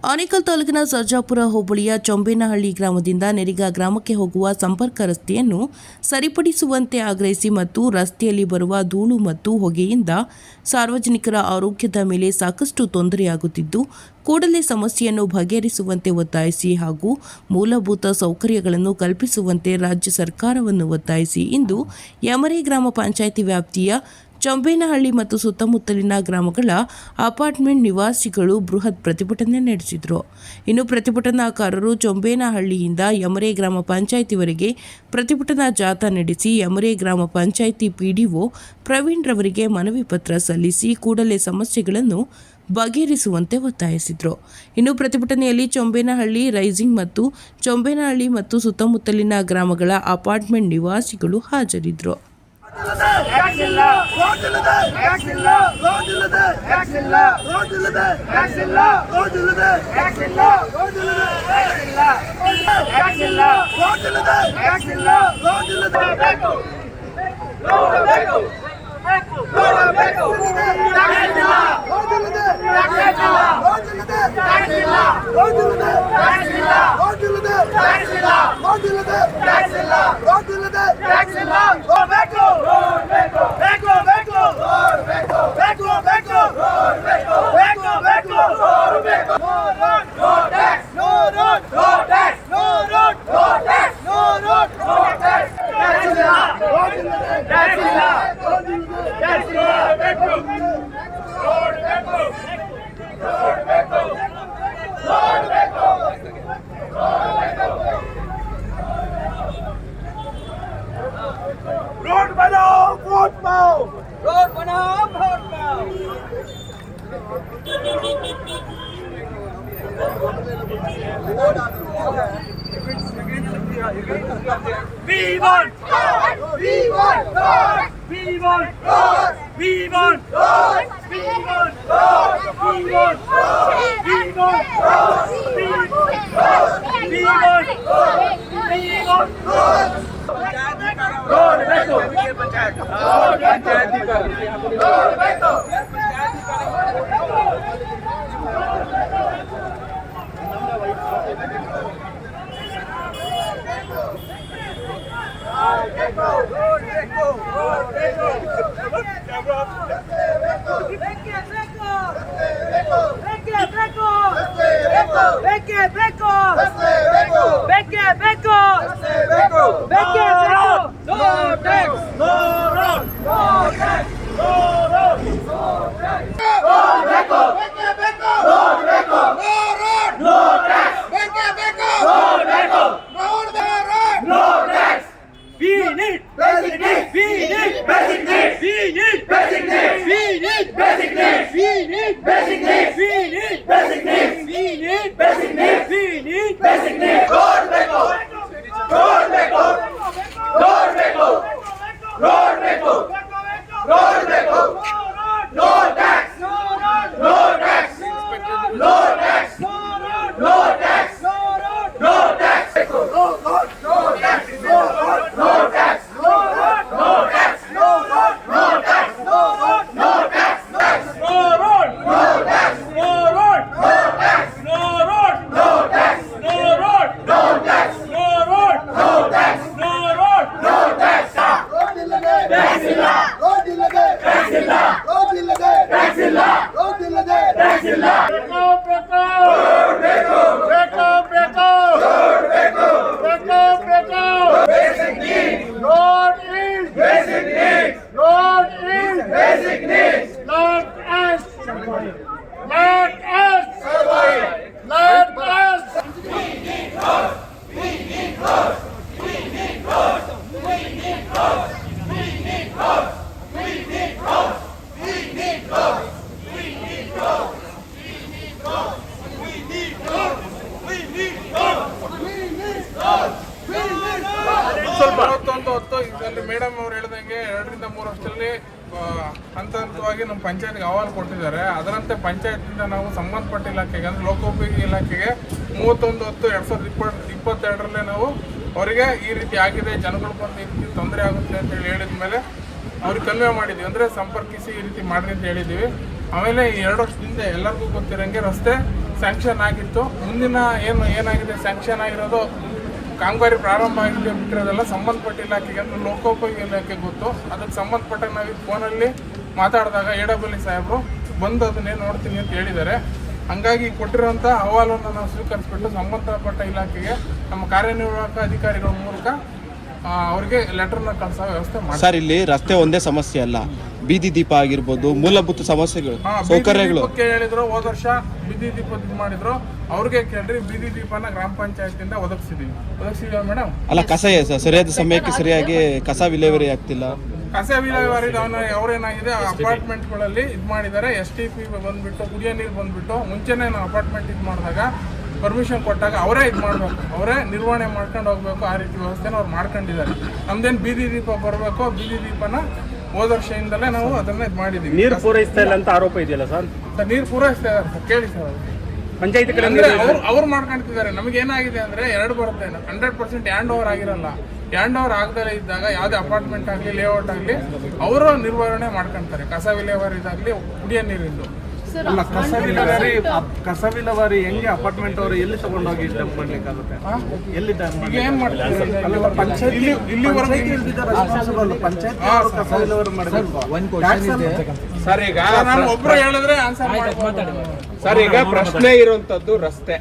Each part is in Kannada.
ಆನೇಕಲ್ ತಾಲೂಕಿನ ಸರ್ಜಾಪುರ ಹೋಬಳಿಯ ಚೊಂಬೇನಹಳ್ಳಿ ಗ್ರಾಮದಿಂದ ನೆರಿಗಾ ಗ್ರಾಮಕ್ಕೆ ಹೋಗುವ ಸಂಪರ್ಕ ರಸ್ತೆಯನ್ನು ಸರಿಪಡಿಸುವಂತೆ ಆಗ್ರಹಿಸಿ ಮತ್ತು ರಸ್ತೆಯಲ್ಲಿ ಬರುವ ಧೂಳು ಮತ್ತು ಹೊಗೆಯಿಂದ ಸಾರ್ವಜನಿಕರ ಆರೋಗ್ಯದ ಮೇಲೆ ಸಾಕಷ್ಟು ತೊಂದರೆಯಾಗುತ್ತಿದ್ದು ಕೂಡಲೇ ಸಮಸ್ಯೆಯನ್ನು ಬಗೆಹರಿಸುವಂತೆ ಒತ್ತಾಯಿಸಿ ಹಾಗೂ ಮೂಲಭೂತ ಸೌಕರ್ಯಗಳನ್ನು ಕಲ್ಪಿಸುವಂತೆ ರಾಜ್ಯ ಸರ್ಕಾರವನ್ನು ಒತ್ತಾಯಿಸಿ ಇಂದು ಯಮರೆ ಗ್ರಾಮ ಪಂಚಾಯಿತಿ ವ್ಯಾಪ್ತಿಯ ಚೊಂಬೇನಹಳ್ಳಿ ಮತ್ತು ಸುತ್ತಮುತ್ತಲಿನ ಗ್ರಾಮಗಳ ಅಪಾರ್ಟ್ಮೆಂಟ್ ನಿವಾಸಿಗಳು ಬೃಹತ್ ಪ್ರತಿಭಟನೆ ನಡೆಸಿದರು. ಇನ್ನು ಪ್ರತಿಭಟನಾಕಾರರು ಚೊಂಬೇನಹಳ್ಳಿಯಿಂದ ಯಮರೆ ಗ್ರಾಮ ಪಂಚಾಯಿತಿವರೆಗೆ ಪ್ರತಿಭಟನಾ ಜಾಥಾ ನಡೆಸಿ ಯಮರೆ ಗ್ರಾಮ ಪಂಚಾಯಿತಿ ಪಿಡಿಒ ಪ್ರವೀಣ್ ರವರಿಗೆ ಮನವಿ ಪತ್ರ ಸಲ್ಲಿಸಿ ಕೂಡಲೇ ಸಮಸ್ಯೆಗಳನ್ನು ಬಗೆಹರಿಸುವಂತೆ ಒತ್ತಾಯಿಸಿದರು. ಇನ್ನು ಪ್ರತಿಭಟನೆಯಲ್ಲಿ ಚೊಂಬೇನಹಳ್ಳಿ ರೈಸಿಂಗ್ ಮತ್ತು ಚೊಂಬೇನಹಳ್ಳಿ ಮತ್ತು ಸುತ್ತಮುತ್ತಲಿನ ಗ್ರಾಮಗಳ ಅಪಾರ್ಟ್ಮೆಂಟ್ ನಿವಾಸಿಗಳು ಹಾಜರಿದ್ದರು. रोड बनाओ वोट पाओ, रोड बनाओ वोट पाओ। We want road, we want road, we want road, we want road, we want road, we want road, we want road, we want road, we want road, we want road. Road देखो पंचायत रोड देखो ಇದರಲ್ಲಿ ಮೇಡಮ್ ಅವರು ಹೇಳಿದಂಗೆ 2 ರಿಂದ 3 ವರ್ಷದಲ್ಲಿ ಹಂತ ಹಂತವಾಗಿ ನಮ್ಮ ಪಂಚಾಯತ್ಗೆ ಅಹವಾಲು ಕೊಟ್ಟಿದ್ದಾರೆ. ಅದರಂತೆ ಪಂಚಾಯತ್ನಿಂದ ನಾವು ಸಂಬಂಧಪಟ್ಟ ಇಲಾಖೆಗೆ ಅಂದರೆ ಲೋಕೋಪಯೋಗಿ ಇಲಾಖೆಗೆ 31/10/2022 ನಾವು ಅವರಿಗೆ ಈ ರೀತಿ ಆಗಿದೆ, ಜನಗಳು ಬಂದು ಈ ರೀತಿ ತೊಂದರೆ ಆಗುತ್ತೆ ಅಂತೇಳಿ ಹೇಳಿದ ಮೇಲೆ ಅವ್ರಿಗೆ ಕನ್ವೆ ಮಾಡಿದ್ವಿ, ಅಂದರೆ ಸಂಪರ್ಕಿಸಿ ಈ ರೀತಿ ಮಾಡಿರಿ ಅಂತ ಹೇಳಿದ್ವಿ. ಆಮೇಲೆ ಈ 2 ವರ್ಷದಿಂದ ಎಲ್ಲರಿಗೂ ಗೊತ್ತಿರೋಂಗೆ ರಸ್ತೆ ಸ್ಯಾಂಕ್ಷನ್ ಆಗಿತ್ತು. ಮುಂದಿನ ಏನಾಗಿದೆ ಸ್ಯಾಂಕ್ಷನ್ ಆಗಿರೋದು ಕಾಮಗಾರಿ ಪ್ರಾರಂಭ ಆಗಿದೆ ಬಿಟ್ಟಿರೋದೆಲ್ಲ ಸಂಬಂಧಪಟ್ಟ ಇಲಾಖೆಗೆ ಅಂದರೆ ಲೋಕೋಪಯೋಗಿ ಇಲಾಖೆಗೆ ಗೊತ್ತು. ಅದಕ್ಕೆ ಸಂಬಂಧಪಟ್ಟಾಗ ನಾವು ಫೋನಲ್ಲಿ ಮಾತಾಡಿದಾಗ AWL ಸಾಹೇಬರು ಬಂದು ಅದನ್ನೇನು ನೋಡ್ತೀನಿ ಅಂತ ಹೇಳಿದ್ದಾರೆ. ಹಂಗಾಗಿ ಕೊಟ್ಟಿರೋಂಥ ಅಹವಾಲನ್ನು ನಾವು ಸ್ವೀಕರಿಸ್ಬಿಟ್ಟು ಸಂಬಂಧಪಟ್ಟ ಇಲಾಖೆಗೆ ನಮ್ಮ ಕಾರ್ಯನಿರ್ವಾಹಕ ಅಧಿಕಾರಿಗಳ ಮೂಲಕ ಅವ್ರಿಗೆ ಲೆಟರ್ನ ಕಳಿಸೋ ವ್ಯವಸ್ಥೆ ಮಾಡಿ. ಸರ್, ಇಲ್ಲಿ ರಸ್ತೆ ಒಂದೇ ಸಮಸ್ಯೆ ಅಲ್ಲ, ಬೀದಿ ದೀಪ ಆಗಿರ್ಬೋದು, ಮೂಲಭೂತ ಸಮಸ್ಯೆಗಳು, ಸೌಕರ್ಯಗಳು ಹೇಳಿದ್ರು. ಹೋದ ವರ್ಷ ಬೀದಿ ದೀಪ ಮಾಡಿದ್ರು, ಅವ್ರಿಗೆ ಕೇಳ್ರಿ. ಬೀದಿ ದೀಪನ ಗ್ರಾಮ ಪಂಚಾಯತಿಂದ ಒದಗಿಸಿದೀವಿ ಮೇಡಮ್. ಅಲ್ಲ, ಕಸ ಸರಿಯಾದ ಸಮಯಕ್ಕೆ ಸರಿಯಾಗಿ ಕಸ ವಿಲೇವಾರಿ ಆಗ್ತಿಲ್ಲ. ಕಸ ವಿಲೇವಾರಿ ಅವ್ರೇನಾಗಿದೆ ಅಪಾರ್ಟ್ಮೆಂಟ್ಗಳಲ್ಲಿ ಇದು ಮಾಡಿದ್ದಾರೆ. STP ಬಂದ್ಬಿಟ್ಟು ಕುಡಿಯೋ ನೀರು ಬಂದ್ಬಿಟ್ಟು ಮುಂಚೆನೇ ನಾವು ಅಪಾರ್ಟ್ಮೆಂಟ್ ಇದು ಮಾಡಿದಾಗ ಪರ್ಮಿಷನ್ ಕೊಟ್ಟಾಗ ಅವರೇ ಇದು ಮಾಡಬೇಕು, ಅವರೇ ನಿರ್ವಹಣೆ ಮಾಡ್ಕೊಂಡು ಹೋಗ್ಬೇಕು. ಆ ರೀತಿ ವ್ಯವಸ್ಥೆನ ಅವ್ರು ಮಾಡ್ಕೊಂಡಿದ್ದಾರೆ. ನಮ್ದೇನು ಬೀದಿ ದೀಪ ಬರಬೇಕು, ಬೀದಿ ದೀಪನ ಹೋದ ವರ್ಷದಿಂದಲೇ ನಾವು ಅದನ್ನ ಇದು ಮಾಡಿದ್ದೀವಿ. ನೀರು ಪೂರೈಸ್ತಾ ಇಲ್ಲ ಅಂತ ಆರೋಪ ಇದೆಯಲ್ಲ ಸರ್? ನೀರು ಪೂರೈಸ್ತಾ ಇದ್ದಾರೆ ಸರ್, ಕೇಳಿ ಸರ್. ಪಂಚಾಯತಿ ಕಡೆ ಅವ್ರು ಮಾಡ್ಕೊಂತಿದ್ದಾರೆ. ನಮಗೆ ಏನಾಗಿದೆ ಅಂದ್ರೆ 2 ಬರುತ್ತೆ. 100% ಹ್ಯಾಂಡ್ ಓವರ್ ಆಗಿರಲ್ಲ. ಹ್ಯಾಂಡ್ ಓವರ್ ಆಗದಲ್ಲೇ ಇದ್ದಾಗ ಯಾವುದೇ ಅಪಾರ್ಟ್ಮೆಂಟ್ ಆಗಲಿ ಲೇಔಟ್ ಆಗಲಿ ಅವರು ನಿರ್ವಹಣೆ ಮಾಡ್ಕೊಂತಾರೆ. ಕಸ ವಿಲೇವಾರಿದಾಗಲಿ ಕುಡಿಯೋ ನೀರಿಂದು. ಅಲ್ಲ, ಕಸ ವಿಲೇವಾರಿ ಹೆಂಗೆ ಅಪಾರ್ಟ್ಮೆಂಟ್ ಅವರು ಎಲ್ಲಿ ತಗೊಂಡೋಗಿ ಡಂಪ್ ಮಾಡ್ಲಿಕ್ಕಾಗುತ್ತೆ? ಎಲ್ಲಿ ಈಗ ಏನ್ ಮಾಡ್ತಾರೆ ಕಸ ವಿಲೇವಾರಿ ಮಾಡಬೇಕು. ಸರ್, ಈಗ ನಾನು ಒಬ್ರು ಹೇಳಿದ್ರೆ ಆನ್ಸರ್ ಮಾಡ್ತಾರೆ. ಸರ್, ಈಗ ಪ್ರಶ್ನೆ ಇರುವಂತದ್ದು ರಸ್ತೆ.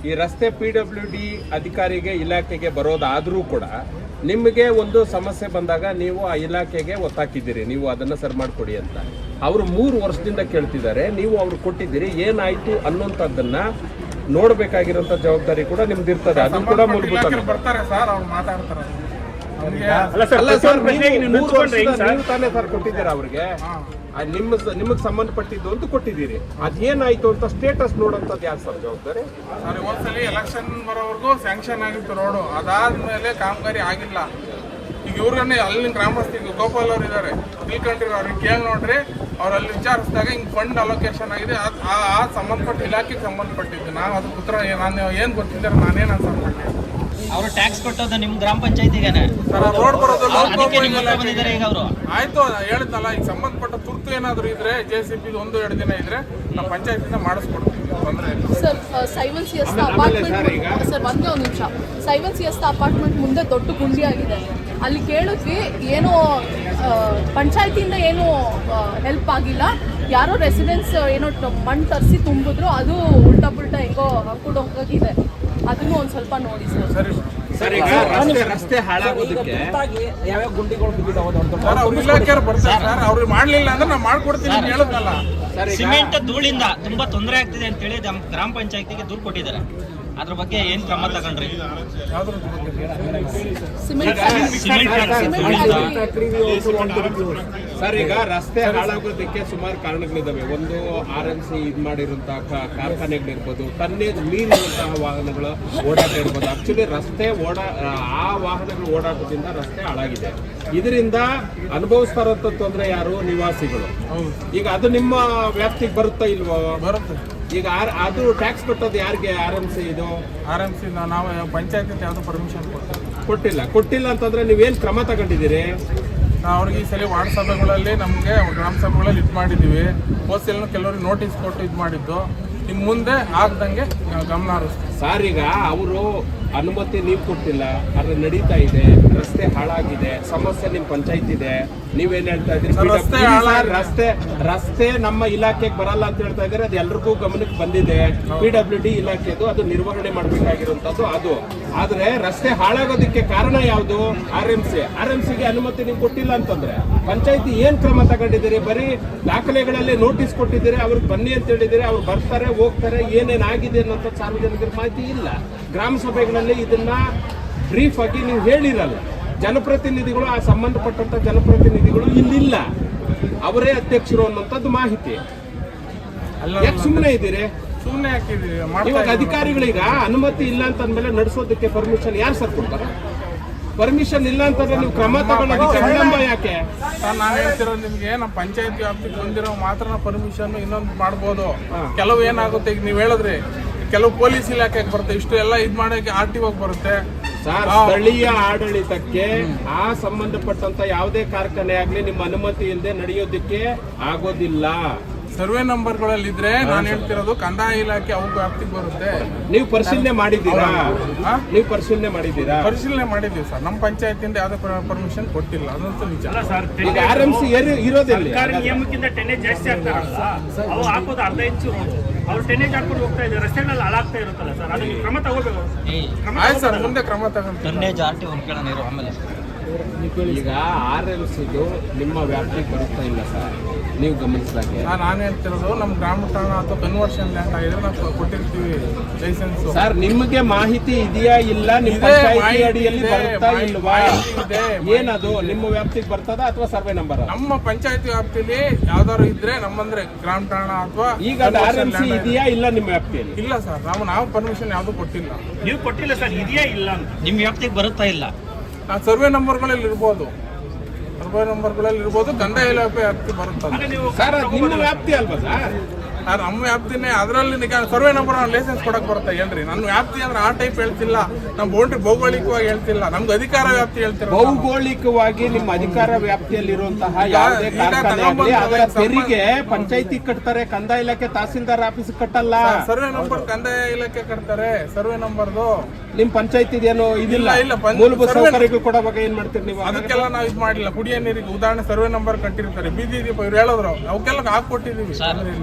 ಈ ರಸ್ತೆ PWD ಅಧಿಕಾರಿಗೆ ಇಲಾಖೆಗೆ ಬರೋದಾದ್ರೂ ಕೂಡ ನಿಮಗೆ ಒಂದು ಸಮಸ್ಯೆ ಬಂದಾಗ ನೀವು ಆ ಇಲಾಖೆಗೆ ಒತ್ತಾಕಿದ್ದೀರಿ, ನೀವು ಅದನ್ನ ಸರಿ ಮಾಡ್ಕೊಡಿ ಅಂತ. ಅವರು 3 ವರ್ಷದಿಂದ ಕೇಳ್ತಿದ್ದಾರೆ, ನೀವು ಅವ್ರು ಕೊಟ್ಟಿದ್ದೀರಿ. ಏನಾಯ್ತು ಅನ್ನೋಂಥದ್ದನ್ನ ನೋಡ್ಬೇಕಾಗಿರೋಂಥ ಜವಾಬ್ದಾರಿ ಕೂಡ ನಿಮ್ದು ಇರ್ತದೆ. ಅದು ಕೂಡ ಮೂಲಭೂತ. ಬರ್ತಾರೆ ಸರ್, ಅವ್ರು ಮಾತಾಡ್ತಾರೆ. ನೀವು ತಾನೇ ಸರ್ ಕೊಟ್ಟಿದ್ದೀರಾ ಅವ್ರಿಗೆ, ನಿಮಗೆ ಸಂಬಂಧಪಟ್ಟಿದ್ದು ಅಂತ ಕೊಟ್ಟಿದ್ದೀರಿ. ಅದೇನಾಯ್ತು ಅಂತ ಸ್ಟೇಟಸ್ ನೋಡೋಂಥದ್ದು ಯಾರು ಸರ್ ಜವಾಬ್ದಾರಿ? ಸರ್, ಒಂದ್ಸಲಿ ಎಲೆಕ್ಷನ್ ಬರೋವರೆಗೂ ಸ್ಯಾಂಕ್ಷನ್ ಆಗಿತ್ತು ರೋಡು. ಅದಾದ್ಮೇಲೆ ಕಾಮಗಾರಿ ಆಗಿಲ್ಲ. ಈಗ ಇವ್ರನ್ನೇ ಅಲ್ಲಿನ ಗ್ರಾಮಸ್ಥಿಗೆ ಗೋಪಾಲ್ ಅವ್ರು ಇದ್ದಾರೆ, ತಿಳ್ಕೊಂಡಿರೋ ಅವ್ರಿಗೆ ಕೇಳಿ ನೋಡ್ರಿ. ಅವ್ರು ಅಲ್ಲಿ ವಿಚಾರಿಸಿದಾಗ ಹಿಂಗೆ ಫಂಡ್ ಅಲೋಕೇಶನ್ ಆಗಿದೆ, ಆ ಸಂಬಂಧಪಟ್ಟ ಇಲಾಖೆಗೆ ಸಂಬಂಧಪಟ್ಟಿದ್ದು. ನಾವು ಅದಕ್ಕೆ ಉತ್ತರ ನಾನು ಏನು ಗೊತ್ತಿದ್ದಾರೆ, ನಾನೇನು ಆನ್ಸರ್ ಮಾಡ್ತೀನಿ. ಅವರು ಟ್ಯಾಕ್ಸ್ ಕೊಟ್ಟೋದು ನಿಮ್ ಗ್ರಾಮ ಪಂಚಾಯತಿಗೆನೆ ರೋಡ್ ಬರೋದು ಈಗ ಅವರು ಆಯ್ತು. ಹೇಳಿದ್ನಲ್ಲ, ಈಗ ಸಂಬಂಧಪಟ್ಟ ತುರ್ತು ಏನಾದ್ರು ಇದ್ರೆ JCB 1-2 ದಿನ ಇದ್ರೆ ನಾವು ಪಂಚಾಯತಿಂದ ಮಾಡಿಸ್ಕೊಡ್ತೀವಿ, ತೊಂದರೆ ಇಲ್ಲ. ಸರ್, ಸೈವನ್ ಸಿಎಸ್ ಅಪಾರ್ಟ್ಮೆಂಟ್ ಸರ್, ಒಂದೇ ಒಂದು ನಿಮಿಷ. ಸೈವನ್ ಸಿಎಸ್ ಅಪಾರ್ಟ್ಮೆಂಟ್ ಮುಂದೆ ದೊಡ್ಡ ಗುಂಡಿ ಆಗಿದೆ. ಅಲ್ಲಿ ಕೇಳಿದ್ವಿ, ಏನೋ ಪಂಚಾಯತಿಯಿಂದ ಏನು ಹೆಲ್ಪ್ ಆಗಿಲ್ಲ. ಯಾರೋ ರೆಸಿಡೆನ್ಸ್ ಏನೋ ಮಣ್ಣು ತರಿಸಿ ತುಂಬಿದ್ರು, ಅದು ಉಲ್ಟಾ ಪುಲ್ಟಾ ಹೆಂಗೋ ಹಾಕೊಂಡು ಹೋಗಿದೆ. ಅದನ್ನು ಒಂದು ಸ್ವಲ್ಪ ನೋಡಿ ಸರ್. ಸರ್, ಈಗ ರಸ್ತೆ ಹಾಳಾಗೋದಕ್ಕೆ ಯಾವ್ಯಾವ ಗುಂಡಿಗಳು ಬಿದ್ದಿದ್ದಾವೆ ಅವ್ರ ಇಲಾಖೆಯವ್ರು ಬರ್ತಾರೆ ಸರ್. ಅವ್ರು ಮಾಡ್ಲಿಲ್ಲ ಅಂದ್ರೆ ನಾವು ಮಾಡ್ಕೊಡ್ತೀವಿ ಅಂತ ಹೇಳಿದ್ನಲ್ಲ. ಸಿಮೆಂಟ್ ಧೂಳಿಂದ ತುಂಬಾ ತೊಂದರೆ ಆಗ್ತಿದೆ ಅಂತ ಹೇಳಿ ಗ್ರಾಮ ಪಂಚಾಯತಿಗೆ ದೂರು ಕೊಟ್ಟಿದ್ದಾರೆ. ಅದ್ರ ಬಗ್ಗೆ ಏನ್ ಕ್ರಮ ತಗೊಂಡ್ರಿ? ಸರ್, ಈಗ ರಸ್ತೆ ಹಾಳಾಗೋದಕ್ಕೆ ಸುಮಾರು ಕಾರಣಗಳಿದಾವೆ. ಒಂದು RMC ಇದು ಮಾಡಿರುವಂತಹ ಕಾರ್ಖಾನೆಗಳಿರ್ಬೋದು, ಟನ್ನೇಜ್ ಮೀರಿರುವಂತಹ ವಾಹನಗಳು ಓಡಾಟ ಇರ್ಬೋದು. ಆಕ್ಚುಲಿ ರಸ್ತೆ ಆ ವಾಹನಗಳು ಓಡಾಟದಿಂದ ರಸ್ತೆ ಹಾಳಾಗಿದೆ. ಇದರಿಂದ ಅನುಭವಿಸ್ತಾ ಇರೋಂಥ ತೊಂದರೆ ಯಾರು? ನಿವಾಸಿಗಳು. ಈಗ ಅದು ನಿಮ್ಮ ವ್ಯಾಪ್ತಿಗೆ ಬರುತ್ತಾ ಇಲ್ವೋ? ಬರುತ್ತೆ. ಈಗ ಅದು ಟ್ಯಾಕ್ಸ್ ಕಟ್ಟೋದು ಯಾರಿಗೆ? RMC ಇದು RMC ನಾವು ಪಂಚಾಯತಿಂದ ಯಾವುದು ಪರ್ಮಿಷನ್ ಕೊಟ್ಟಿಲ್ಲ ಅಂತಂದ್ರೆ ನೀವೇನ್ ಕ್ರಮ ತಗೊಂಡಿದ್ದೀರಿ? ನಾವು ಅವ್ರಿಗೆ ಈ ಸಲ ವಾರ್ಡ್ ಸಭೆಗಳಲ್ಲಿ ನಮಗೆ ಗ್ರಾಮ ಸಭೆಗಳಲ್ಲಿ ಇದು ಮಾಡಿದ್ದೀವಿ. ಹೋದ್ಸಲ ಕೆಲವ್ರಿಗೆ ನೋಟಿಸ್ ಕೊಟ್ಟು ಇದು ಮಾಡಿದ್ದು. ಇನ್ನು ಮುಂದೆ ಆಗ್ದಂಗೆ ಗಮನ ಹರಿಸ್ತೀವಿ. ಸರ್, ಈಗ ಅವರು ಅನುಮತಿ ನೀವು ಕೊಟ್ಟಿಲ್ಲ, ಅದು ನಡೀತಾ ಇದೆ, ರಸ್ತೆ ಹಾಳಾಗಿದೆ, ಸಮಸ್ಯೆ ನಿಮ್ಮ ಪಂಚಾಯತ್ ಇದೆ. ನೀವೇನ್ ಹೇಳ್ತಾ ಇದ್ರಿ? ರಸ್ತೆ ನಮ್ಮ ಇಲಾಖೆಗೆ ಬರಲ್ಲ ಅಂತ ಹೇಳ್ತಾ ಇದ್ದಾರೆ. ಅದು ಎಲ್ರಿಗೂ ಗಮನಕ್ಕೆ ಬಂದಿದೆ. PWD ಇಲಾಖೆದು ಅದು ನಿರ್ವಹಣೆ ಮಾಡಬೇಕಾಗಿರುವಂತದ್ದು ಅದು. ಆದ್ರೆ ರಸ್ತೆ ಹಾಳಾಗೋದಕ್ಕೆ ಕಾರಣ ಯಾವುದು? RMCಗೆ ಅನುಮತಿ ನೀವು ಕೊಟ್ಟಿಲ್ಲ ಅಂತಂದ್ರೆ ಪಂಚಾಯತಿ ಏನ್ ಕ್ರಮ ತಗೊಂಡಿದ್ದೀರಿ? ಬರೀ ದಾಖಲೆಗಳಲ್ಲಿ ನೋಟಿಸ್ ಕೊಟ್ಟಿದ್ದೀರಿ, ಅವ್ರಿಗೆ ಬನ್ನಿ ಅಂತ ಹೇಳಿದ್ದೀರಿ. ಅವ್ರು ಬರ್ತಾರೆ, ಹೋಗ್ತಾರೆ, ಏನೇನಾಗಿದೆ ಅನ್ನೋಂಥ ಸಾರ್ವಜನಿಕರ ಮಾಹಿತಿ ಇಲ್ಲ. ಗ್ರಾಮ ಸಭೆಗಳಲ್ಲಿ ಇದನ್ನ ಬ್ರೀಫ್ ಆಗಿ ನೀವು ಹೇಳಿರಲ್ಲ. ಜನಪ್ರತಿನಿಧಿಗಳು, ಆ ಸಂಬಂಧಪಟ್ಟಂತ ಜನಪ್ರತಿನಿಧಿಗಳು ಇಲ್ಲಿಲ್ಲ, ಅವರೇ ಅಧ್ಯಕ್ಷರು ಅನ್ನೋಂಥದ್ದು ಮಾಹಿತಿ. ಯಾಕೆ ಸುಮ್ಮನೆ ಇದ್ದೀರಿ? ಸುಮ್ಮನೆ ಹಾಕಿದ್ದೀವಿ. ಇವಾಗ ಅಧಿಕಾರಿಗಳೀಗ ಅನುಮತಿ ಇಲ್ಲ ಅಂತ ಅಂದ್ಮೇಲೆ ನಡೆಸೋದಕ್ಕೆ ಪರ್ಮಿಷನ್ ಯಾರು ಸರ್ ಕೊಡ್ತಾರೆ? ಪರ್ಮಿಷನ್ ಇಲ್ಲ ಅಂತಂದ್ರೆ ನೀವು ಕ್ರಮ ತಗೊಳ್ಳೋದಕ್ಕೆ ವಿಳಂಬ ಯಾಕೆ? ನಾನು ಹೇಳ್ತಿರೋದು ನಿಮ್ಗೆ, ನಮ್ಮ ಪಂಚಾಯತಿ ವ್ಯಾಪ್ತಿಗೆ ಬಂದಿರೋ ಮಾತ್ರ ಪರ್ಮಿಷನ್ ಇನ್ನೊಂದು ಮಾಡ್ಬೋದು. ಕೆಲವು ಏನಾಗುತ್ತೆ, ಈಗ ನೀವು ಹೇಳಿದ್ರಿ, ಕೆಲವು ಪೊಲೀಸ್ ಇಲಾಖೆಗೆ ಬರುತ್ತೆ, ಇಷ್ಟು ಎಲ್ಲ ಇದು ಮಾಡೋಕೆ RTO ಬರುತ್ತೆ. ಸ್ಥಳೀಯ ಆಡಳಿತಕ್ಕೆ ಆ ಸಂಬಂಧಪಟ್ಟಂತ ಯಾವುದೇ ಕಾರ್ಖಾನೆ ಆಗ್ಲಿ ನಿಮ್ಮ ಅನುಮತಿ ಇಲ್ಲದೆ ನಡೆಯೋದಕ್ಕೆ ಆಗೋದಿಲ್ಲ. ಸರ್ವೆ ನಂಬರ್ಗಳಲ್ಲಿ ಇದ್ರೆ ನಾನು ಹೇಳ್ತಿರೋದು ಕಂದಾಯ ಇಲಾಖೆ ಅವ್ರ ವ್ಯಾಪ್ತಿಗೆ ಬರುತ್ತೆ. ನೀವು ಪರಿಶೀಲನೆ ಮಾಡಿದ್ದೀರಾ? ನೀವು ಪರಿಶೀಲನೆ ಮಾಡಿದ್ದೀರಾ? ಪರಿಶೀಲನೆ ಮಾಡಿದ್ದೀವಿ ಸರ್. ನಮ್ಮ ಪಂಚಾಯತಿಂದ ಯಾವುದೇ ಪರ್ಮಿಷನ್ ಕೊಟ್ಟಿಲ್ಲ, ಅದಂತೂ ನಿಜ. ಈಗ RMC ಇರೋದಿಲ್ಲ. ನಿಯಮಕ್ಕಿಂತ ಟೆನೇಜ್ ಜಾಸ್ತಿ ಆಗ್ತಾರಲ್ಲ, ಅವು ಹಾಕೋದು ಅರ್ಧ ಇಂಚು ಅವ್ರು ಟೆನೇಜ್ ಹಾಕೊಂಡು ಹೋಗ್ತಾ ಇದ್ದಾರೆ, ರಸ್ತೆಗಳಲ್ಲಿ ಹಾಳಾಗ್ತಾ ಇರುತ್ತಲ್ಲ ಸರ್, ಅದಕ್ಕೆ ಕ್ರಮ ತಗೋಬೇಕು. ಆಯ್ತು ಸರ್, ಮುಂದೆ ಕ್ರಮ ತಗೊಂಡು ಟನ್ನೇಜ್ ಆರ್ಟಿ ಒಂದು ಕೇಳೋಣ ಆಮೇಲೆ. ಈಗ RMCದು ನಿಮ್ಮ ವ್ಯಾಪ್ತಿಗೆ ಬರುತ್ತಾ ಇಲ್ಲ ಸರ್, ನೀವು ಗಮನಿಸಿದಾಗೆ. ನಾನು ಹೇಳ್ತಿರೋದು ನಮ್ಮ ಗ್ರಾಮ ಠಾಣ ಅಥವಾ ಕನ್ವರ್ಷನ್ ಲ್ಯಾಂಡ್ ಆಗಿದ್ರೆ ನಾವು ಕೊಟ್ಟಿರ್ತೀವಿ ಲೈಸೆನ್ಸ್. ಸರ್ ನಿಮಗೆ ಮಾಹಿತಿ ಇದೆಯಾ ಇಲ್ಲ? ನಿಮ್ಮ ಪಂಚಾಯತಿ ಅಡಿಯಲ್ಲಿ ಬರುತ್ತಾ ಇಲ್ವಾ? ಏನದು ನಿಮ್ಮ ವ್ಯಾಪ್ತಿಗೆ ಬರ್ತದ ಅಥವಾ ಸರ್ವೆ ನಂಬರ್? ನಮ್ಮ ಪಂಚಾಯತಿ ವ್ಯಾಪ್ತಿಲಿ ಯಾವ್ದಾದ್ರು ಇದ್ರೆ ನಮ್ಮಂದ್ರೆ ಗ್ರಾಮ ಠಾಣ ಅಥವಾ ಈಗ RMC ಇದೆಯಾ ಇಲ್ಲ ನಿಮ್ಮ ವ್ಯಾಪ್ತಿಯಲ್ಲಿ? ಇಲ್ಲ ಸರ್, ನಾವು ಪರ್ಮಿಷನ್ ಯಾವ್ದು ಕೊಟ್ಟಿಲ್ಲ. ನೀವು ಕೊಟ್ಟಿಲ್ಲ ಸರ್, ಇದೆಯಾ ಇಲ್ಲ ಅಂತ. ನಿಮ್ಮ ವ್ಯಾಪ್ತಿಗೆ ಬರುತ್ತಾ ಇಲ್ಲ? ಸರ್ವೆ ನಂಬರ್ಗಳಲ್ಲಿ ಇರ್ಬೋದು, ಸರ್ವೆ ನಂಬರ್ಗಳಲ್ಲಿ ಇರ್ಬೋದು, ಕಂದಾಯ ಇಲಾಖೆ ವ್ಯಾಪ್ತಿ ಬರುತ್ತದೆ ಸರ್. ಅದು ನಿಮ್ಮ ವ್ಯಾಪ್ತಿ ಅಲ್ವಾ ಸರ್? ನಮ್ಮ ವ್ಯಾಪ್ತಿನೇ, ಅದರಲ್ಲಿ ಸರ್ವೆ ನಂಬರ್ ಲೈಸೆನ್ಸ್ ಕೊಡಕ್ ಬರುತ್ತೆ ಹೇಳ್ರಿ. ನನ್ನ ವ್ಯಾಪ್ತಿ ಅಂದ್ರೆ ಆ ಟೈಪ್ ಹೇಳ್ತಿಲ್ಲ, ನಮ್ಮ ಬೌಂಡ್ರಿ ಭೌಗೋಳಿಕವಾಗಿ ಹೇಳ್ತಿಲ್ಲ, ನಮ್ಗೆ ಅಧಿಕಾರ ವ್ಯಾಪ್ತಿ ಹೇಳ್ತಿರೋ. ಭೌಗೋಳಿಕವಾಗಿ ನಿಮ್ಮ ಅಧಿಕಾರ ವ್ಯಾಪ್ತಿಯಲ್ಲಿರುವಂತಹ ಯಾವುದೇ ಕಾರ್ಖಾನೆ ಆಗಲಿ ಅದರ ತೆರಿಗೆ ಪಂಚಾಯತಿ ಕಟ್ತಾರೆ, ಕಂದಾಯ ಇಲಾಖೆ ತಹಸೀಲ್ದಾರ್ ಆಫೀಸ್ ಕಟ್ಟಲ್ಲ. ಸರ್ವೆ ನಂಬರ್ ಕಂದಾಯ ಇಲಾಖೆ ಕಟ್ತಾರೆ, ಸರ್ವೆ ನಂಬರ್ದು ನಿಮ್ ಪಂಚಾಯತಿ ಇದೇನೋ ಇದಿಲ್ಲ. ಇಲ್ಲ, ಮೂಲಭೂತ ಸೌಕರ್ಯಗಳು ಕೊಡೋ ಬಗ್ಗೆ ಏನ್ ಮಾಡ್ತೀರಿ ನೀವು? ಅದಕ್ಕೆಲ್ಲ ನಾವು ಇದು ಮಾಡಿಲ್ಲ. ಕುಡಿಯೋ ನೀರಿಗೆ ಉದಾಹರಣೆ ಸರ್ವೆ ನಂಬರ್ ಕಟ್ಟಿರ್ತಾರೆ, ಬೀದಿ ದೀಪ ಇವ್ರು ಹೇಳಿದ್ರು, ಅವಕ್ಕೆಲ್ಲ ಹಾಕೊಟ್ಟಿದೀವಿ.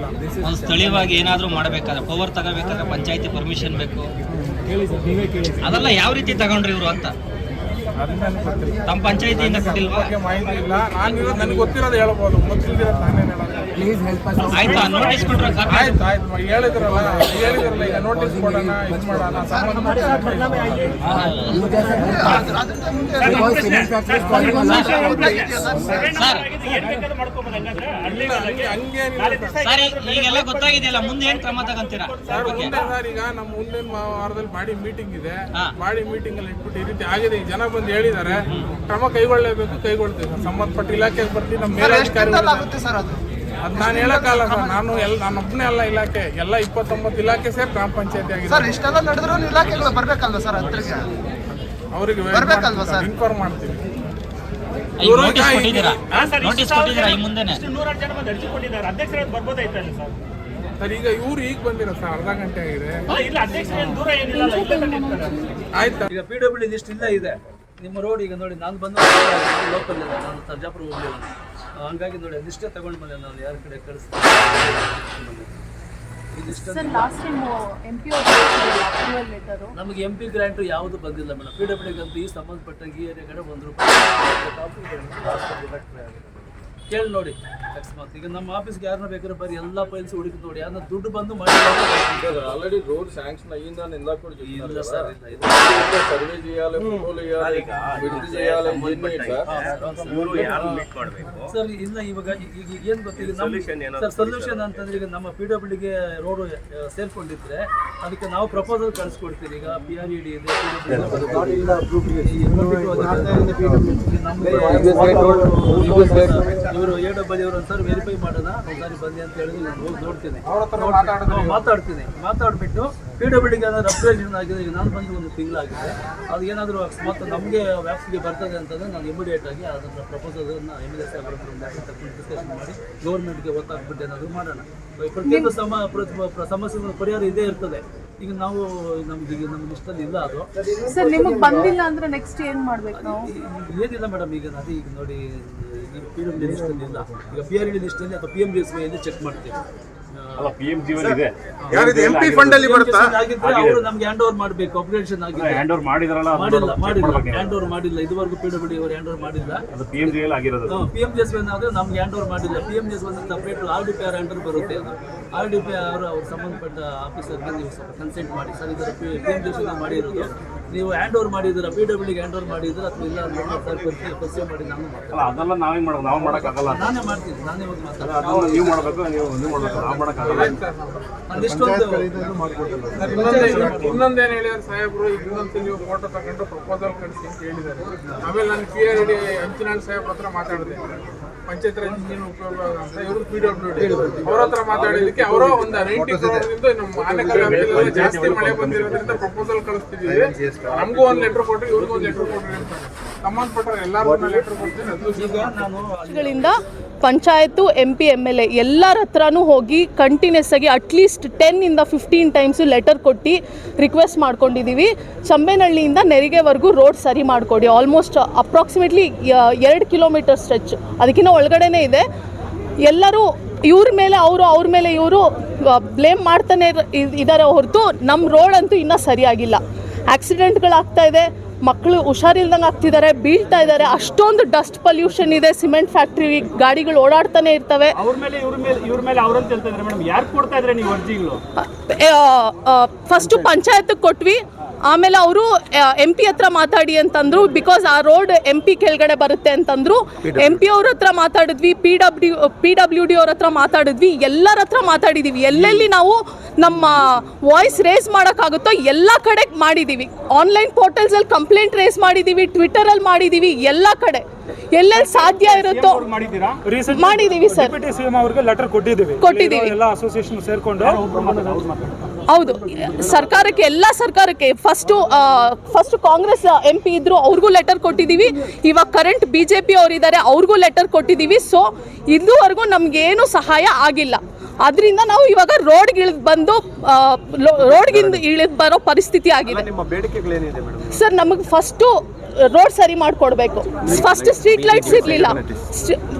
ಒಂದು ಸ್ಥಳೀಯವಾಗಿ ಏನಾದರೂ ಮಾಡಬೇಕಾದ್ರೆ ಪವರ್ ತಗೋಬೇಕಾದ್ರೆ ಪಂಚಾಯತಿ ಪರ್ಮಿಷನ್ ಬೇಕು. ಅದೆಲ್ಲ ಯಾವ ರೀತಿ ತಗೊಂಡ್ರಿ ಇವರು ಅಂತ ತಮ್ಮ ಪಂಚಾಯತಿಯಿಂದ ಕೊಟ್ಟಿಲ್ವಾ? ಮಾಹಿತಿ ಇಲ್ಲ. ನನಗೆ ಗೊತ್ತಿರೋದು ಹೇಳ್ಬೋದು, ಗೊತ್ತಿಲ್ದಿರೋದು ನಾನೇನು ಹೇಳೋದು. ಆಯ್ತಾ, ನೋಟಿಸ್ ಕೊಟ್ರೆ ಆಯ್ತು ಹೇಳಿದ್ರಲ್ಲ ಈಗ ನೋಟಿಸ್ ಕೊಡೋಣ, ಇದು ಮಾಡೋಣ. ಸರಿ, ಈಗೆಲ್ಲ ಗೊತ್ತಾಗಿದೆಯಲ್ಲ, ಮುಂದೆ ಏನ್ ಕ್ರಮ ತಗೊಂತೀರಾ? ಸರ್ ಈಗ ನಮ್ಮ ಮುಂದಿನ ವಾರದಲ್ಲಿ ಬಾಡಿ ಮೀಟಿಂಗ್ ಇದೆ. ಬಾಡಿ ಮೀಟಿಂಗ್ ಅಲ್ಲಿ ಇಟ್ಬಿಟ್ಟು ಈ ರೀತಿ ಆಗಿದೆ, ಈ ಜನ ಬಂದು ಹೇಳಿದ್ದಾರೆ, ಕ್ರಮ ಕೈಗೊಳ್ಳಲೇಬೇಕು, ಕೈಗೊಳ್ತೀವಿ ಸರ್. ಸಂಬಂಧಪಟ್ಟ ಇಲಾಖೆಗೆ ಬರ್ತೀವಿ, ನಮ್ಮ ಮೇಲಾಧಿಕಾರಿಗಳು. ಅದು ನಾನು ಹೇಳಕ್ಕಾಗಲ್ಲ ಸರ್, ನಾನು ಒಬ್ಬನೇ ಅಲ್ಲ ಇಲಾಖೆ, ಎಲ್ಲ 29 ಇಲಾಖೆ ಸೇರಿ ಗ್ರಾಮ ಪಂಚಾಯತಿ ಆಗಿದೆ. ಸರ್ ಇಷ್ಟೆಲ್ಲ ನಡೆದ್ರು ಇಲಾಖೆಗಳು ಬರ್ಬೇಕಲ್ವಾ ಸರ್? ಹತ್ತಿರಕ್ಕೆ ಅವರಿಗೆ ಬರ್ಬೇಕಲ್ವಾ ಸರ್? ಇನ್ಫಾರ್ಮ್ ಮಾಡ್ತೀವಿ. ನೋಟಿಸ್ ಕೊಟ್ಟಿದ್ದೀರಾ ಈ ಮುಂದೆನೆ? 106 ಜನ ಬಂದು ಅರ್ಜಿ ಕೊಟ್ಟಿದ್ದಾರೆ, ಅಧ್ಯಕ್ಷರ ಬರ್ಬೋದಾಯ್ತಲ್ಲ ಸರ್? ಸರ್ ಈಗ ಇವ್ರು ಈಗ ಬಂದಿರೋ ಸರ್, ಅರ್ಧ ಗಂಟೆ ಆಗಿದೆ. ಇಲ್ಲ, ಅಧ್ಯಕ್ಷರ ದೂರ ಏನಿಲ್ಲ, ಆಯ್ತು. ಈಗ PWD ಲಿಸ್ಟ್ ಇಲ್ಲ ಇದೆ ನಿಮ್ಮ ರೋಡ್. ಈಗ ನೋಡಿ, ನಾನು ಬಂದು ಲೋಕಲ್ ಇಲ್ಲ, ನಾನು ಸರ್ಜಾಪುರ ಹೋಗಲಿಲ್ಲ, ಹಂಗಾಗಿ ನೋಡಿ ಲಿಸ್ಟೇ ತಗೊಂಡು ಬಂದೆ ನಾನು, ಯಾರ ಕಡೆ ಕಳಿಸ್ತೀನಿ. Sir last time MP approval letter ನಮಗೆ MP ಗ್ರ್ಯಾಂಟು ಯಾವುದು ಬಂದಿಲ್ಲ ಮೇಡಮ್. PWD ಅಂತೂ ಈ ಸಂಬಂಧಪಟ್ಟ ಈ ಏರಿಯಾ ಕಡೆ ₹1 ಕೇಳಿ ನೋಡಿ. ಅಕಸ್ಮಾತ್ ಈಗ ನಮ್ಮ ಆಫೀಸ್ಗೆ ಯಾರನ್ನ ಬೇಕಾದ್ರೆ ಬರೀ ಎಲ್ಲ ಫೈಲ್ಸ್ ಹುಡುಕಿ ನೋಡಿ, ಯಾರನ್ನ ದುಡ್ಡು ಬಂದು ಮಾಡಿ. ఆల్రెడీ రోడ్ శాంక్షన్ అయ్యిందని ఇందాక కూడా చెప్పారు ಇಲ್ಲ ಸರ್, కదా. సర్వే చేయాలి, ఫోటోలు వేయాలి, విడుదల చేయాలి, ಇವರು ಯಾರು ಮೀಟ್ ಮಾಡಬೇಕು ಸರ್. ಇಲ್ಲ ಇವಾಗ ಈಗ ಏನು ಗೊತ್ತಿಲ್ಲ ಸರ್, ಸೊಲ್ಯೂಷನ್ ಅಂತಂದ್ರೆ ಈಗ ನಮ್ಮ PWDಗೆ ರೋಡ್ ಸೇರ್ಕೊಂಡಿದ್ರೆ ಅದಕ್ಕೆ ನಾವು ಪ್ರಪೋಸಲ್ ಕಳಿಸ್ಕೊಡ್ತೀವಿ. ಈಗ PRED ಇದೆ, ಇವರು AW ಅವರು ಒಂದ್ಸರಿ ವೆರಿಫೈ ಮಾಡೋಣ, ಒಂದ್ಸಾರಿ ಬಂದಿ ಅಂತ ಹೇಳಿದ್ರೆ ನಾನು ಹೋಗಿ ನೋಡ್ತೀನಿ, ಮಾತಾಡ್ಬಿಟ್ಟು PWDಗೆ ಏನಾದ್ರು ಅಪ್ಗ್ರೇಡೇಷನ್ ಆಗಿದೆ. ಈಗ ನಾನು ಬಂದು 1 ತಿಂಗಳಾಗಿದೆ, ಅದು ಏನಾದರೂ ಅಕಸ್ಮಾತ್ ನಮಗೆ ವ್ಯಾಪ್ತಿಗೆ ಬರ್ತದೆ ಅಂತಂದರೆ ನಾನು ಇಮಿಡಿಯೇಟ್ ಆಗಿ ಅದನ್ನು ಪ್ರಪೋಸಲ್ನ MLA ಸಾಹೇಬ್ರ ತಗೊಂಡು ಡಿಸ್ಕಷನ್ ಮಾಡಿ ಗೌರ್ಮೆಂಟ್ಗೆ ಒತ್ತಾಕ್ಬಿಟ್ಟು ಏನಾದರೂ ಮಾಡೋಣ. ಪ್ರತಿಯೊಂದು ಸಮಸ್ಯೆಗಳ ಪರಿಹಾರ ಇದೇ ಇರ್ತದೆ. ಈಗ ನಾವು ನಮ್ಗೆ ಇಷ್ಟಲ್ಲಿ ಇಲ್ಲ ಅದು. ಸರ್ ನಿಮಗೆ ಬಂದಿಲ್ಲ ಅಂದ್ರೆ ನೆಕ್ಸ್ಟ್ ಏನು ಮಾಡ್ಬೇಕು ನಾವು? ಏನಿಲ್ಲ ಮೇಡಮ್, ಈಗ ಅದೇ ಈಗ ನೋಡಿ, ಈಗ PWD ಲಿಸ್ಟಲ್ಲಿ ಇಲ್ಲ, ಈಗ PRED ಲಿಸ್ಟಲ್ಲಿ ಅಥವಾ PMGSYಯಲ್ಲಿ ಚೆಕ್ ಮಾಡ್ತೀವಿ. MP ಫಂಡ್ ಅಲ್ಲಿ ಬರುತ್ತಾ? ಅವರು ನಮ್ಗೆ ಹ್ಯಾಂಡ್ ಓವರ್ ಮಾಡಬೇಕು, ಅಪ್ಗ್ರೇಡೇಷನ್ ಆಗಿದೆ. ಹ್ಯಾಂಡ್ ಓವರ್ ಮಾಡಿಲ್ಲ ಇದುವರೆಗೂ, PWD ಅವರು ಹ್ಯಾಂಡ್ ಓವರ್ ಮಾಡಿಲ್ಲ. PMGSY ಆದ್ರೆ ನಮ್ಗೆ ಹ್ಯಾಂಡ್ ಓವರ್ ಮಾಡಿಲ್ಲ. PMGSY ಸಪ್ರೇಟ್ RDPR ಹ್ಯಾಂಡ್ ಬರುತ್ತೆ. ಅದು RDPR ಅವ್ರ ಸಂಬಂಧಪಟ್ಟ ಆಫೀಸರ್ಗೆ ನೀವು ಸ್ವಲ್ಪ ಕನ್ಸಲ್ಟ್ ಮಾಡಿ, ಸರ್ ಇದರ PMGSY ಮಾಡಿರೋದು ನೀವು ಹ್ಯಾಂಡ್ ಓವರ್ ಮಾಡಿದ್ದೀರಾ, PWDಗೆ ಹ್ಯಾಂಡ್ ಓವರ್ ಮಾಡಿದ್ದೀರಾ ಅಥವಾ ಇಲ್ಲ ಸರ್ ಪರಿಚಯ ಮಾಡಿ ನಾನು ಅದೆಲ್ಲ ನಾವೇ ಮಾಡೋದು, ನಾವು ಮಾಡೋಕ್ಕಾಗಲ್ಲ. ನಾನೇ ಮಾಡ್ತೀನಿ, ನಾನೇ ಹೋಗಿ ನೀವು ಮಾಡಬೇಕು, ನೀವು ಮಾಡಬೇಕು, ನಾವು ಮಾಡೋಕ್ಕಾಗಲ್ಲ. ಇನ್ನೊಂದೇನು ಹೇಳಿದಾರೆ ಸಾಹೇಬ್ರು, ಈಗ ಇನ್ನೊಂದ್ಸಲ ನೀವು ಫೋಟೋ ತಗೊಂಡು ಪ್ರಪೋಸಲ್ ಕಳಿಸಿ ಅಂತ ಹೇಳಿದ್ದಾರೆ. ಆಮೇಲೆ ನಾನು PRED ಅಂಚಿನಾಳ್ ಸಾಹೇಬ್ರ ಹತ್ರ ಮಾತಾಡಿದೆ, ಪಂಚಾಯತ್ ರಾಜ್ ಇಂಜಿನ್ ಉಪಯೋಗ ಅಂತ. ಇವರು PWD ಅವ್ರ ಹತ್ರ ಮಾತಾಡಿದಕ್ಕೆ ಅವರು ಒಂದು 90 ಕ್ರೋರ್ದಿಂದ ನಮ್ಮ ಆನೆಕಲ್ ವ್ಯಾಪ್ತಿಯಲ್ಲಿ ಜಾಸ್ತಿ ಮಳೆ ಬಂದಿರೋದ್ರಿಂದ ಪ್ರಪೋಸಲ್ ಕಳಿಸ್ತಿದ್ದೀವಿ, ನಮಗೂ ಒಂದು ಲೆಟರ್ ಕೊಟ್ರಿ, ಇವ್ರಿಗೂ ಒಂದು ಲೆಟರ್ ಕೊಟ್ರಿ ಅಂತಾರೆ. ಸಂಬಂಧಪಟ್ಟ ಎಲ್ಲರೂ ಲೆಟರ್ ಕೊಡ್ತೀನಿ. ಗಳಿಂದ ಪಂಚಾಯತು MP MLA ಎಲ್ಲರ ಹತ್ರನೂ ಹೋಗಿ ಕಂಟಿನ್ಯೂಸ್ ಆಗಿ ಅಟ್ಲೀಸ್ಟ್ 10 ಇಂದ 15 ಟೈಮ್ಸು ಲೆಟರ್ ಕೊಟ್ಟು ರಿಕ್ವೆಸ್ಟ್ ಮಾಡ್ಕೊಂಡಿದ್ದೀವಿ. ಚಂಬೇನಹಳ್ಳಿಯಿಂದ ನೆರಿಗೆವರೆಗೂ ರೋಡ್ ಸರಿ ಮಾಡಿಕೊಡಿ. ಆಲ್ಮೋಸ್ಟ್ ಅಪ್ರಾಕ್ಸಿಮೇಟ್ಲಿ 2 ಕಿಲೋಮೀಟರ್ ಸ್ಟ್ರೆಚ್, ಅದಕ್ಕಿಂತ ಒಳಗಡೆನೇ ಇದೆ. ಎಲ್ಲರೂ ಇವ್ರ ಮೇಲೆ ಅವ್ರ ಮೇಲೆ ಇವರು ಬ್ಲೇಮ್ ಮಾಡ್ತಾನೆ ಇದ್ದಾರೆ ಹೊರತು ನಮ್ಮ ರೋಡ್ ಅಂತೂ ಇನ್ನೂ ಸರಿಯಾಗಿಲ್ಲ. ಆಕ್ಸಿಡೆಂಟ್ಗಳಾಗ್ತಾ ಇದೆ, ಮಕ್ಕಳು ಹುಷಾರಿಲ್ದಂಗೆ ಆಗ್ತಿದ್ದಾರೆ, ಬೀಳ್ತಾ ಇದ್ದಾರೆ. ಅಷ್ಟೊಂದು ಡಸ್ಟ್ ಪೊಲ್ಯೂಷನ್ ಇದೆ, ಸಿಮೆಂಟ್ ಫ್ಯಾಕ್ಟ್ರಿ ಗಾಡಿಗಳು ಓಡಾಡ್ತಾನೆ ಇರ್ತವೆ. ಫಸ್ಟು ಪಂಚಾಯತ್ಗೆ ಕೊಟ್ವಿ, ಆಮೇಲೆ ಅವರು MP ಹತ್ರ ಮಾತಾಡಿ ಅಂತಂದ್ರು. ಬಿಕಾಸ್ ಆ ರೋಡ್ MP ಕೆಳಗಡೆ ಬರುತ್ತೆ ಅಂತಂದ್ರು. MP ಅವ್ರ ಹತ್ರ ಮಾತಾಡಿದ್ವಿ, PWD ಅವ್ರ ಹತ್ರ ಮಾತಾಡಿದ್ವಿ, ಎಲ್ಲರ ಹತ್ರ ಮಾತಾಡಿದ್ದೀವಿ. ಎಲ್ಲೆಲ್ಲಿ ನಾವು ನಮ್ಮ ವಾಯ್ಸ್ ರೇಸ್ ಮಾಡೋಕ್ಕಾಗುತ್ತೋ ಎಲ್ಲ ಕಡೆ ಮಾಡಿದ್ದೀವಿ. ಆನ್ಲೈನ್ ಪೋರ್ಟಲ್ಸಲ್ಲಿ ಕಂಪ್ಲೇಂಟ್ ರೇಸ್ ಮಾಡಿದ್ದೀವಿ, ಟ್ವಿಟರಲ್ಲಿ ಮಾಡಿದ್ದೀವಿ, ಎಲ್ಲ ಕಡೆ ಎಲ್ಲೆಲ್ಲಿ ಸಾಧ್ಯ ಇರುತ್ತೋ ಮಾಡಿದ್ದೀವಿ ಸರ್. ಕೊಟ್ಟಿದ್ದೀವಿ ಎಲ್ಲ ಅಸೋಸಿಯೇಷನ್ ಸೇರ್ಕೊಂಡು. ಹೌದು, ಸರ್ಕಾರಕ್ಕೆ, ಎಲ್ಲ ಸರ್ಕಾರಕ್ಕೆ ಫಸ್ಟ್ ಕಾಂಗ್ರೆಸ್ MP ಇದ್ರು, ಅವ್ರಿಗೂ ಲೆಟರ್ ಕೊಟ್ಟಿದ್ದೀವಿ. ಇವಾಗ ಕರೆಂಟ್ BJP ಅವರಿದ್ದಾರೆ, ಅವ್ರಿಗೂ ಲೆಟರ್ ಕೊಟ್ಟಿದ್ದೀವಿ. ಸೊ ಇದುವರೆಗೂ ನಮಗೇನು ಸಹಾಯ ಆಗಿಲ್ಲ. ಅದರಿಂದ ನಾವು ಇವಾಗ ರೋಡ್ಗೆ ಇಳಿದು ಬರೋ ಪರಿಸ್ಥಿತಿ ಆಗಿದೆ ಸರ್. ನಮಗೆ ಫಸ್ಟು ರೋಡ್ ಸರಿ ಮಾಡಿಕೊಡ್ಬೇಕು. ಫಸ್ಟ್ ಸ್ಟ್ರೀಟ್ ಲೈಟ್ಸ್ ಇರಲಿಲ್ಲ.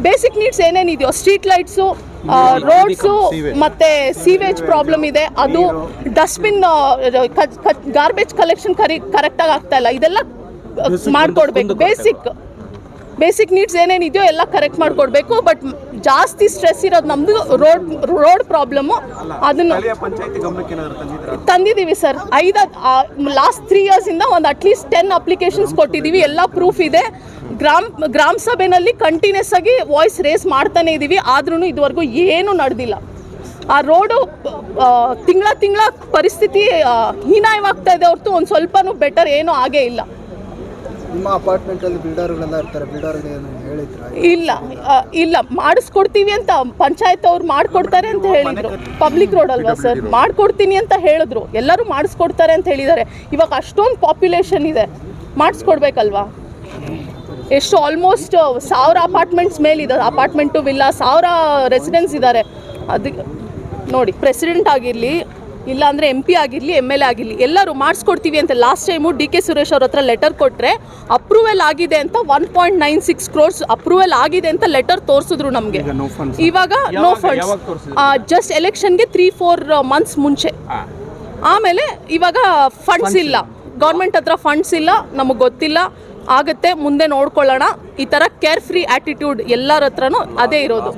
ಬೇಸಿಕ್ ನೀಡ್ಸ್ ಏನೇನಿದೆಯೋ ಸ್ಟ್ರೀಟ್ ಲೈಟ್ಸು, ರೋಡ್ಸು, ಮತ್ತೆ ಸೀವೇಜ್ ಪ್ರಾಬ್ಲಮ್ ಇದೆ. ಅದು ಡಸ್ಟ್ಬಿನ್, ಗಾರ್ಬೇಜ್ ಕಲೆಕ್ಷನ್ ಕರೆಕ್ಟಾಗಿ ಆಗ್ತಾ ಇಲ್ಲ. ಇದೆಲ್ಲ ಮಾಡಿಕೊಡ್ಬೇಕು. ಬೇಸಿಕ್ ನೀಡ್ಸ್ ಏನೇನಿದೆಯೋ ಎಲ್ಲ ಕರೆಕ್ಟ್ ಮಾಡಿಕೊಡ್ಬೇಕು. ಬಟ್ ಜಾಸ್ತಿ ಸ್ಟ್ರೆಸ್ ಇರೋದು ನಮ್ಮದು ರೋಡ್ ಪ್ರಾಬ್ಲಮ್ಮು. ಅದನ್ನು ತಂದಿದ್ದೀವಿ ಸರ್. ಲಾಸ್ಟ್ 3 ಇಯರ್ಸಿಂದ ಒಂದು ಅಟ್ಲೀಸ್ಟ್ 10 ಅಪ್ಲಿಕೇಶನ್ಸ್ ಕೊಟ್ಟಿದ್ದೀವಿ. ಎಲ್ಲ ಪ್ರೂಫ್ ಇದೆ. ಗ್ರಾಮ ಸಭೆಯಲ್ಲಿ ಕಂಟಿನ್ಯೂಸ್ ಆಗಿ ವಾಯ್ಸ್ ರೇಸ್ ಮಾಡ್ತಾನೆ ಇದ್ದೀವಿ. ಆದ್ರೂ ಇದುವರೆಗೂ ಏನೂ ನಡೆದಿಲ್ಲ. ಆ ರೋಡು ತಿಂಗಳ ಪರಿಸ್ಥಿತಿ ಹೀನಾಯವಾಗ್ತಾ ಇದೆ ಹೊರತು ಒಂದು ಸ್ವಲ್ಪನೂ ಬೆಟರ್ ಏನೂ ಆಗೇ ಇಲ್ಲ. ನಿಮ್ಮ ಅಪಾರ್ಟ್ಮೆಂಟಲ್ಲಿ ಬಿಲ್ಡರ್ಗಳೆಲ್ಲ ಇರ್ತಾರೆ, ಬಿಲ್ಡರ್ಗೆ ಹೇಳಿದ್ರ? ಇಲ್ಲ ಮಾಡಿಸ್ಕೊಡ್ತೀವಿ ಅಂತ ಪಂಚಾಯತ್ ಅವ್ರು ಮಾಡಿಕೊಡ್ತಾರೆ ಅಂತ ಹೇಳಿದ್ರು. ಪಬ್ಲಿಕ್ ರೋಡ್ ಅಲ್ವಾ ಸರ್, ಮಾಡಿಕೊಡ್ತೀನಿ ಅಂತ ಹೇಳಿದ್ರು. ಎಲ್ಲರೂ ಮಾಡಿಸ್ಕೊಡ್ತಾರೆ ಅಂತ ಹೇಳಿದ್ದಾರೆ. ಇವಾಗ ಅಷ್ಟೊಂದು ಪಾಪ್ಯುಲೇಷನ್ ಇದೆ, ಮಾಡಿಸ್ಕೊಡ್ಬೇಕಲ್ವಾ? ಎಷ್ಟು ಆಲ್ಮೋಸ್ಟ್ 1000 ಅಪಾರ್ಟ್ಮೆಂಟ್ಸ್ ಮೇಲಿದೆ. ಅಪಾರ್ಟ್ಮೆಂಟು ವಿಲ್ಲಾ 1000 ರೆಸಿಡೆನ್ಸ್ ಇದ್ದಾರೆ. ಅದಕ್ಕೆ ನೋಡಿ, ಪ್ರೆಸಿಡೆಂಟ್ ಆಗಿರಲಿ, ಇಲ್ಲಾಂದರೆ MP ಆಗಿರಲಿ, MLA ಆಗಿರಲಿ, ಎಲ್ಲರೂ ಮಾಡಿಸ್ಕೊಡ್ತೀವಿ ಅಂತ ಲಾಸ್ಟ್ ಟೈಮು DK ಸುರೇಶ್ ಅವ್ರ ಹತ್ರ ಲೆಟರ್ ಕೊಟ್ಟರೆ ಅಪ್ರೂವಲ್ ಆಗಿದೆ ಅಂತ 1.96 crores ಅಪ್ರೂವಲ್ ಆಗಿದೆ ಅಂತ ಲೆಟರ್ ತೋರಿಸಿದ್ರು ನಮಗೆ. ಇವಾಗ ನೋ ಫಂಡ್ಸ್. ಜಸ್ಟ್ ಎಲೆಕ್ಷನ್ಗೆ 3-4 ಮಂತ್ಸ್ ಮುಂಚೆ. ಆಮೇಲೆ ಇವಾಗ ಫಂಡ್ಸ್ ಇಲ್ಲ, ಗೌರ್ಮೆಂಟ್ ಹತ್ರ ಫಂಡ್ಸ್ ಇಲ್ಲ. ನಮಗೆ ಗೊತ್ತಿಲ್ಲ, ಆಗುತ್ತೆ, ಮುಂದೆ ನೋಡ್ಕೊಳ್ಳೋಣ. ಈ ಥರ ಕೇರ್ ಫ್ರೀ ಆಟಿಟ್ಯೂಡ್ ಎಲ್ಲರ ಹತ್ರನೂ ಅದೇ ಇರೋದು.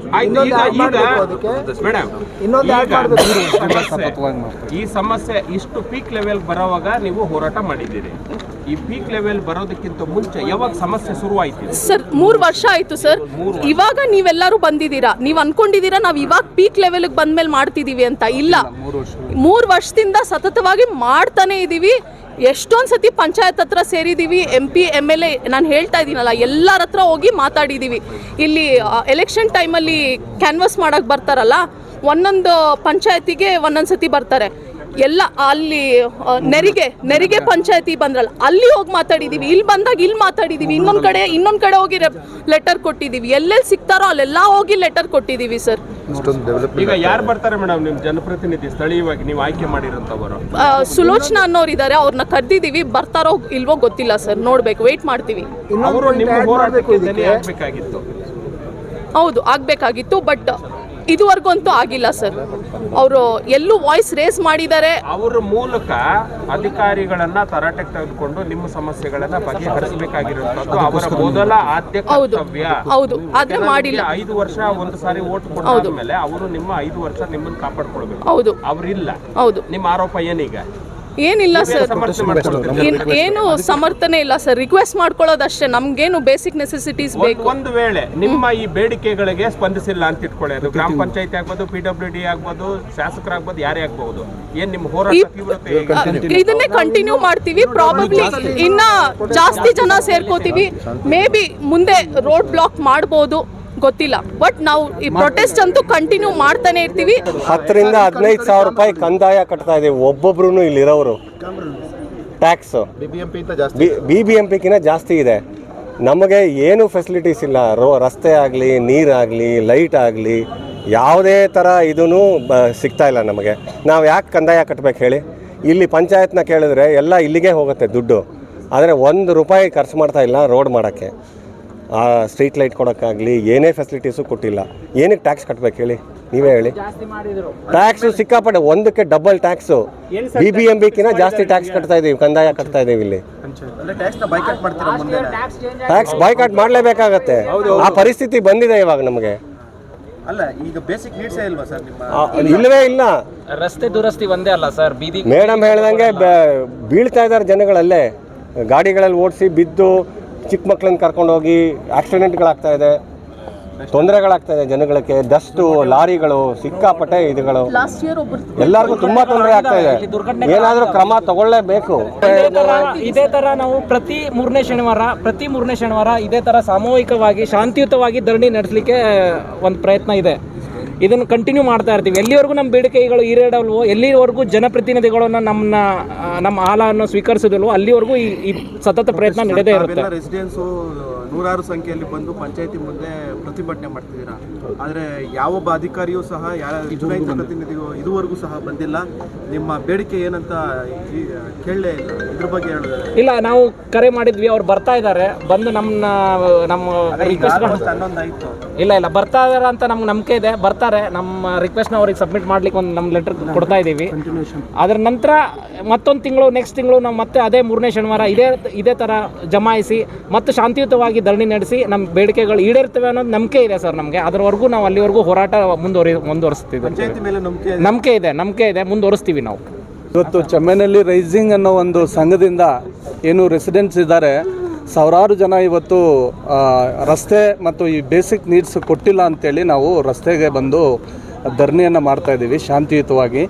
ಈ ಸಮಸ್ಯೆ ಇಷ್ಟು ಪೀಕ್ ಲೆವೆಲ್ ಬರೋವಾಗ ನೀವು ಹೋರಾಟ ಮಾಡಿದ್ದೀರಿ. ಈ ಪೀಕ್ ಲೆವೆಲ್ ಬರೋದಕ್ಕಿಂತ ಮುಂಚೆ ಯಾವಾಗ ಸಮಸ್ಯೆ ಶುರುವಾಯಿತು ಸರ್? 3 ವರ್ಷ ಆಯಿತು ಸರ್. ಇವಾಗ ನೀವೆಲ್ಲರೂ ಬಂದಿದ್ದೀರಾ, ನೀವು ಅನ್ಕೊಂಡಿದ್ದೀರಾ ನಾವು ಇವಾಗ ಪೀಕ್ ಲೆವೆಲ್ಗೆ ಬಂದ್ಮೇಲೆ ಮಾಡ್ತಿದ್ದೀವಿ ಅಂತ. ಇಲ್ಲ, 3 ವರ್ಷದಿಂದ ಸತತವಾಗಿ ಮಾಡ್ತಾನೆ ಇದ್ದೀವಿ. ಎಷ್ಟೊಂದು ಸತಿ ಪಂಚಾಯತ್ ಹತ್ರ ಸೇರಿದ್ದೀವಿ. MP MLA ನಾನು ಹೇಳ್ತಾ ಇದ್ದೀನಲ್ಲ, ಎಲ್ಲರ ಹತ್ರ ಹೋಗಿ ಮಾತಾಡಿದ್ದೀವಿ. ಇಲ್ಲಿ ಎಲೆಕ್ಷನ್ ಟೈಮಲ್ಲಿ ಕ್ಯಾನ್ವಸ್ ಮಾಡೋಕ್ಕೆ ಬರ್ತಾರಲ್ಲ, ಒಂದೊಂದು ಪಂಚಾಯತಿಗೆ ಒಂದೊಂದು ಸತಿ ಬರ್ತಾರೆ. ಎಲ್ಲ ಅಲ್ಲಿ ನೆರಿಗೆ ಪಂಚಾಯತಿ ಬಂದ್ರಲ್ಲ, ಅಲ್ಲಿ ಹೋಗಿ ಮಾತಾಡಿದ್ದೀವಿ. ಇಲ್ಲಿ ಬಂದಾಗ ಇಲ್ಲಿ ಮಾತಾಡಿದ್ದೀವಿ. ಇನ್ನೊಂದು ಕಡೆ ಹೋಗಿ ಲೆಟರ್ ಕೊಟ್ಟಿದ್ದೀವಿ. ಎಲ್ಲೆಲ್ಲಿ ಸಿಗ್ತಾರೋ ಅಲ್ಲೆಲ್ಲ ಹೋಗಿ ಲೆಟರ್ ಕೊಟ್ಟಿದ್ದೀವಿ ಸರ್. ಈಗ ಯಾರು ಬರ್ತಾರೆ ಮೇಡಮ್ ನಿಮ್ಮ ಜನಪ್ರತಿನಿಧಿ ಸ್ಥಳೀಯವಾಗಿ ನೀವು ಆಯ್ಕೆ ಮಾಡಿರೋಂಥವರು? ಸುಲೋಚನಾ ಅನ್ನೋರು ಇದ್ದಾರೆ, ಅವ್ರನ್ನ ಕರೆದಿದ್ದೀವಿ. ಬರ್ತಾರೋ ಇಲ್ವೋ ಗೊತ್ತಿಲ್ಲ ಸರ್, ನೋಡ್ಬೇಕು, ವೆಯ್ಟ್ ಮಾಡ್ತೀವಿ. ಅವರು ನಿಮ್ಮ ಹೋರಾಟಕ್ಕೆ ಧ್ವನಿ ಆಗ್ಬೇಕಾಗಿತ್ತು. ಹೌದು, ಆಗಬೇಕಾಗಿತ್ತು. ಬಟ್ ಇದುವರೆಗೂ ಅಂತೂ ಆಗಿಲ್ಲ ಸರ್. ಅವರು ಎಲ್ಲೂ ವಾಯ್ಸ್ ರೇಸ್ ಮಾಡಿದ್ದಾರೆ. ಅವರ ಮೂಲಕ ಅಧಿಕಾರಿಗಳನ್ನ ತರಾಟೆಗೆ ತೆಗೆದುಕೊಂಡು ನಿಮ್ಮ ಸಮಸ್ಯೆಗಳನ್ನ ಬಗೆಹರಿಸಬೇಕಾಗಿರುವಂತದ್ದು ಅವರ ಮೊದಲ ಆದ್ಯ ಕರ್ತವ್ಯ. ಹೌದು, ಆದ್ರೆ ಮಾಡಿಲ್ಲ. 5 ವರ್ಷ ಒಂದು ಸಾರಿ ಓಟ್ ಕೊಟ್ಟ ಮೇಲೆ ಅವರು ನಿಮ್ಮ 5 ವರ್ಷ ನಿಮ್ಮನ್ನ ಕಾಪಾಡ್ಕೊಳ್ಬೇಕು. ಹೌದು, ಅವ್ರಿಲ್ಲ. ಹೌದು. ನಿಮ್ಮ ಆರೋಪ ಏನೀಗ? ಏನಿಲ್ಲ ಸರ್, ಏನು ಸಮರ್ಥನೆ ಇಲ್ಲ ಸರ್. ರಿಕ್ವೆಸ್ಟ್ ಮಾಡ್ಕೊಳ್ಳೋದಷ್ಟೇ. ನಮ್ಗೇನು ಬೇಸಿಕ್ ನೆಸೆಸಿಟೀಸ್ ಬೇಕು. ಒಂದು ವೇಳೆ ನಿಮ್ಮ ಈ ಬೇಡಿಕೆಗಳಿಗೆ ಸ್ಪಂದಿಸಿಲ್ಲ ಅಂತ ಇಟ್ಕೊಳ್ಳಿ, ಅದು ಗ್ರಾಮ ಪಂಚಾಯತಿ ಆಗ್ಬೋದು, PWD ಆಗ್ಬೋದು, ಶಾಸಕರಾಗ್ಬೋದು, ಯಾರೇ ಆಗ್ಬಹುದು, ಏನ್ ನಿಮ್ಮ ಹೋರಾಟ ತೀವ್ರತೆ? ಇದನ್ನೇ ಕಂಟಿನ್ಯೂ ಮಾಡ್ತೀವಿ. ಪ್ರಾಬಬ್ಲಿ ಇನ್ನ ಜಾಸ್ತಿ ಜನ ಸೇರ್ಕೋತೀವಿ. ಮೇ ಬಿ ಮುಂದೆ ರೋಡ್ ಬ್ಲಾಕ್ ಮಾಡ್ಬೋದು, ಗೊತ್ತಿಲ್ಲ. ಬಟ್ ನಾವು ಈ ಪ್ರೊಟೆಸ್ಟ್ ಅಂತೂ ಕಂಟಿನ್ಯೂ ಮಾಡ್ತಾನೆ ಇರ್ತೀವಿ. 10 ರಿಂದ 15 ಸಾವಿರ ರೂಪಾಯಿ ಕಂದಾಯ ಕಟ್ತಾ ಇದೀವಿ ಒಬ್ಬೊಬ್ರು ಇಲ್ಲಿರೋರು. ಟ್ಯಾಕ್ಸ್ BBMP ಕಿಂತ ಜಾಸ್ತಿ ಇದೆ. ನಮಗೆ ಏನು ಫೆಸಿಲಿಟೀಸ್ ಇಲ್ಲ. ರಸ್ತೆ ಆಗಲಿ, ನೀರಾಗಲಿ, ಲೈಟ್ ಆಗಲಿ, ಯಾವುದೇ ಥರ ಇದೂ ಸಿಗ್ತಾ ಇಲ್ಲ ನಮಗೆ. ನಾವು ಯಾಕೆ ಕಂದಾಯ ಕಟ್ಟಬೇಕು ಹೇಳಿ? ಇಲ್ಲಿ ಪಂಚಾಯತ್ನ ಕೇಳಿದ್ರೆ ಎಲ್ಲ ಇಲ್ಲಿಗೆ ಹೋಗುತ್ತೆ ದುಡ್ಡು, ಆದರೆ ₹1 ಖರ್ಚು ಮಾಡ್ತಾ ಇಲ್ಲ ರೋಡ್ ಮಾಡೋಕ್ಕೆ. ಸ್ಟ್ರೀಟ್ ಲೈಟ್ ಕೊಡೋಕ್ಕಾಗಲಿ ಏನೇ ಫೆಸಿಲಿಟೀಸು ಕೊಟ್ಟಿಲ್ಲ. ಏನಕ್ಕೆ ಟ್ಯಾಕ್ಸ್ ಕಟ್ಟಬೇಕು ಹೇಳಿ? ನೀವೇ ಹೇಳಿ. ಟ್ಯಾಕ್ಸು ಸಿಕ್ಕಾಪಟ್ಟೆ, ಒಂದಕ್ಕೆ ಡಬಲ್ ಟ್ಯಾಕ್ಸು. BBMBಕ್ಕಿಂತ ಜಾಸ್ತಿ ಟ್ಯಾಕ್ಸ್ ಕಟ್ತಾ ಇದ್ದೀವಿ, ಕಂದಾಯ ಕಟ್ತಾ ಇದ್ದೀವಿ ಇಲ್ಲಿ. ಟ್ಯಾಕ್ಸ್ ಬಾಯ್ಕಾಟ್ ಮಾಡಲೇಬೇಕಾಗತ್ತೆ. ಆ ಪರಿಸ್ಥಿತಿ ಬಂದಿದೆ ಇವಾಗ ನಮಗೆ. ಅಲ್ಲ, ಈಗ ಬೇಸಿಕ್ ನೀಡ್ಸೇ ಇಲ್ವಾ ಸರ್ ನಿಮ್ಮ? ಇಲ್ಲವೇ ಇಲ್ಲ. ರಸ್ತೆ ದುರಸ್ತಿ ಒಂದೇ ಅಲ್ಲ ಸರ್, ಬೀದಿ ಮೇಡಮ್ ಹೇಳ್ದಂಗೆ ಬೀಳ್ತಾ ಇದ್ದಾರೆ ಜನಗಳಲ್ಲೇ. ಗಾಡಿಗಳಲ್ಲಿ ಓಡಿಸಿ ಬಿದ್ದು ಚಿಕ್ಕ ಮಕ್ಕಳನ್ನ ಕರ್ಕೊಂಡೋಗಿ ಆಕ್ಸಿಡೆಂಟ್ಗಳಾಗ್ತಾ ಇದೆ, ತೊಂದರೆಗಳಾಗ್ತಾ ಇದೆ ಜನಗಳಿಗೆ. ಡಸ್ಟು, ಲಾರಿಗಳು, ಸಿಕ್ಕಾಪಟ್ಟೆ ಇದುಗಳು, ಎಲ್ಲರಿಗೂ ತುಂಬಾ ತೊಂದರೆ ಆಗ್ತಾ ಇದೆ. ಏನಾದರೂ ಕ್ರಮ ತಗೊಳ್ಳೇಬೇಕು. ಇದೇ ತರ ನಾವು ಪ್ರತಿ ಮೂರನೇ ಶನಿವಾರ ಇದೇ ತರ ಸಾಮೂಹಿಕವಾಗಿ ಶಾಂತಿಯುತವಾಗಿ ಧರಣಿ ನಡೆಸಲಿಕ್ಕೆ ಒಂದು ಪ್ರಯತ್ನ ಇದೆ. ಇದನ್ನು ಕಂಟಿನ್ಯೂ ಮಾಡ್ತಾ ಇರ್ತೀವಿ ಎಲ್ಲಿವರೆಗೂ ನಮ್ಮ ಬೇಡಿಕೆಗಳು ಈಡೇರಲ್ವೋ, ಎಲ್ಲಿವರೆಗೂ ಜನಪ್ರತಿನಿಧಿಗಳನ್ನ ನಮ್ಮ ಹಾಲನ್ನು ಸ್ವೀಕರಿಸೋದಿಲ್ವೋ ಅಲ್ಲಿವರೆಗೂ ಈ ಸತತ ಪ್ರಯತ್ನ ನಡೆದೇ ಇರುತ್ತೆ. ರೆಸಿಡೆನ್ಸು ನೂರಾರು ಸಂಖ್ಯೆಯಲ್ಲಿ ಬಂದು ಪಂಚಾಯತಿ ಮುಂದೆ ಪ್ರತಿಭಟನೆ ಮಾಡ್ತಿದ್ದೀರಾ, ಆದರೆ ಯಾವೊಬ್ಬ ಅಧಿಕಾರಿಯೂ ಸಹ ಚುನಾಯಿತ ಪ್ರತಿನಿಧಿಯು ಇದುವರೆಗೂ ಸಹ ಬಂದಿಲ್ಲ. ನಿಮ್ಮ ಬೇಡಿಕೆ ಏನಂತ ಕೇಳಲೇ ಇಲ್ಲ, ಇದ್ರ ಬಗ್ಗೆ ಇಲ್ಲ. ನಾವು ಕರೆ ಮಾಡಿದ್ವಿ, ಅವ್ರು ಬರ್ತಾ ಇದ್ದಾರೆ, ಬಂದು ನಮ್ಮ ಇಲ್ಲ ಬರ್ತಾ ಇದಾರೆ ಅಂತ ನಮ್ಗೆ ನಂಬಿಕೆ ಇದೆ. ಬರ್ತಾರೆ, ನಮ್ಮ ರಿಕ್ವೆಸ್ಟ್ನ ಅವ್ರಿಗೆ ಸಬ್ಮಿಟ್ ಮಾಡ್ಲಿಕ್ಕೆ ಒಂದು ನಮ್ಮ ಲೆಟರ್ ಕೊಡ್ತಾ ಇದ್ದೀವಿ. ಅದರ ನಂತರ ಮತ್ತೊಂದು ತಿಂಗಳು, ನೆಕ್ಸ್ಟ್ ತಿಂಗಳು ನಾವು ಮತ್ತೆ ಅದೇ ಮೂರನೇ ಶನಿವಾರ ಇದೇ ಥರ ಜಮಾಯಿಸಿ ಮತ್ತು ಶಾಂತಿಯುತವಾಗಿ ಧರಣಿ ನಡೆಸಿ ನಮ್ಮ ಬೇಡಿಕೆಗಳು ಈಡೇರ್ತವೆ ಅನ್ನೋದು ನಂಬಿಕೆ ಇದೆ ಸರ್ ನಮಗೆ. ಅದರವರೆಗೂ ನಾವು ಅಲ್ಲಿವರೆಗೂ ಹೋರಾಟ ಮುಂದುವರಿಸ್ತೀವಿ. ನಂಬಿಕೆ ಇದೆ, ಮುಂದುವರಿಸ್ತೀವಿ ನಾವು. ಇವತ್ತು ಚೆಮ್ಮೈನಲ್ಲಿ ರೈಸಿಂಗ್ ಅನ್ನೋ ಒಂದು ಸಂಘದಿಂದ ಏನು ರೆಸಿಡೆಂಟ್ಸ್ ಇದ್ದಾರೆ, ಸಾವಿರಾರು ಜನ ಇವತ್ತು ರಸ್ತೆ ಮತ್ತು ಈ ಬೇಸಿಕ್ ನೀಡ್ಸ್ ಕೊಟ್ಟಿಲ್ಲ ಅಂತೇಳಿ ನಾವು ರಸ್ತೆಗೆ ಬಂದು ಧರಣಿಯನ್ನು ಮಾಡ್ತಾಯಿದ್ದೀವಿ ಶಾಂತಿಯುತವಾಗಿ.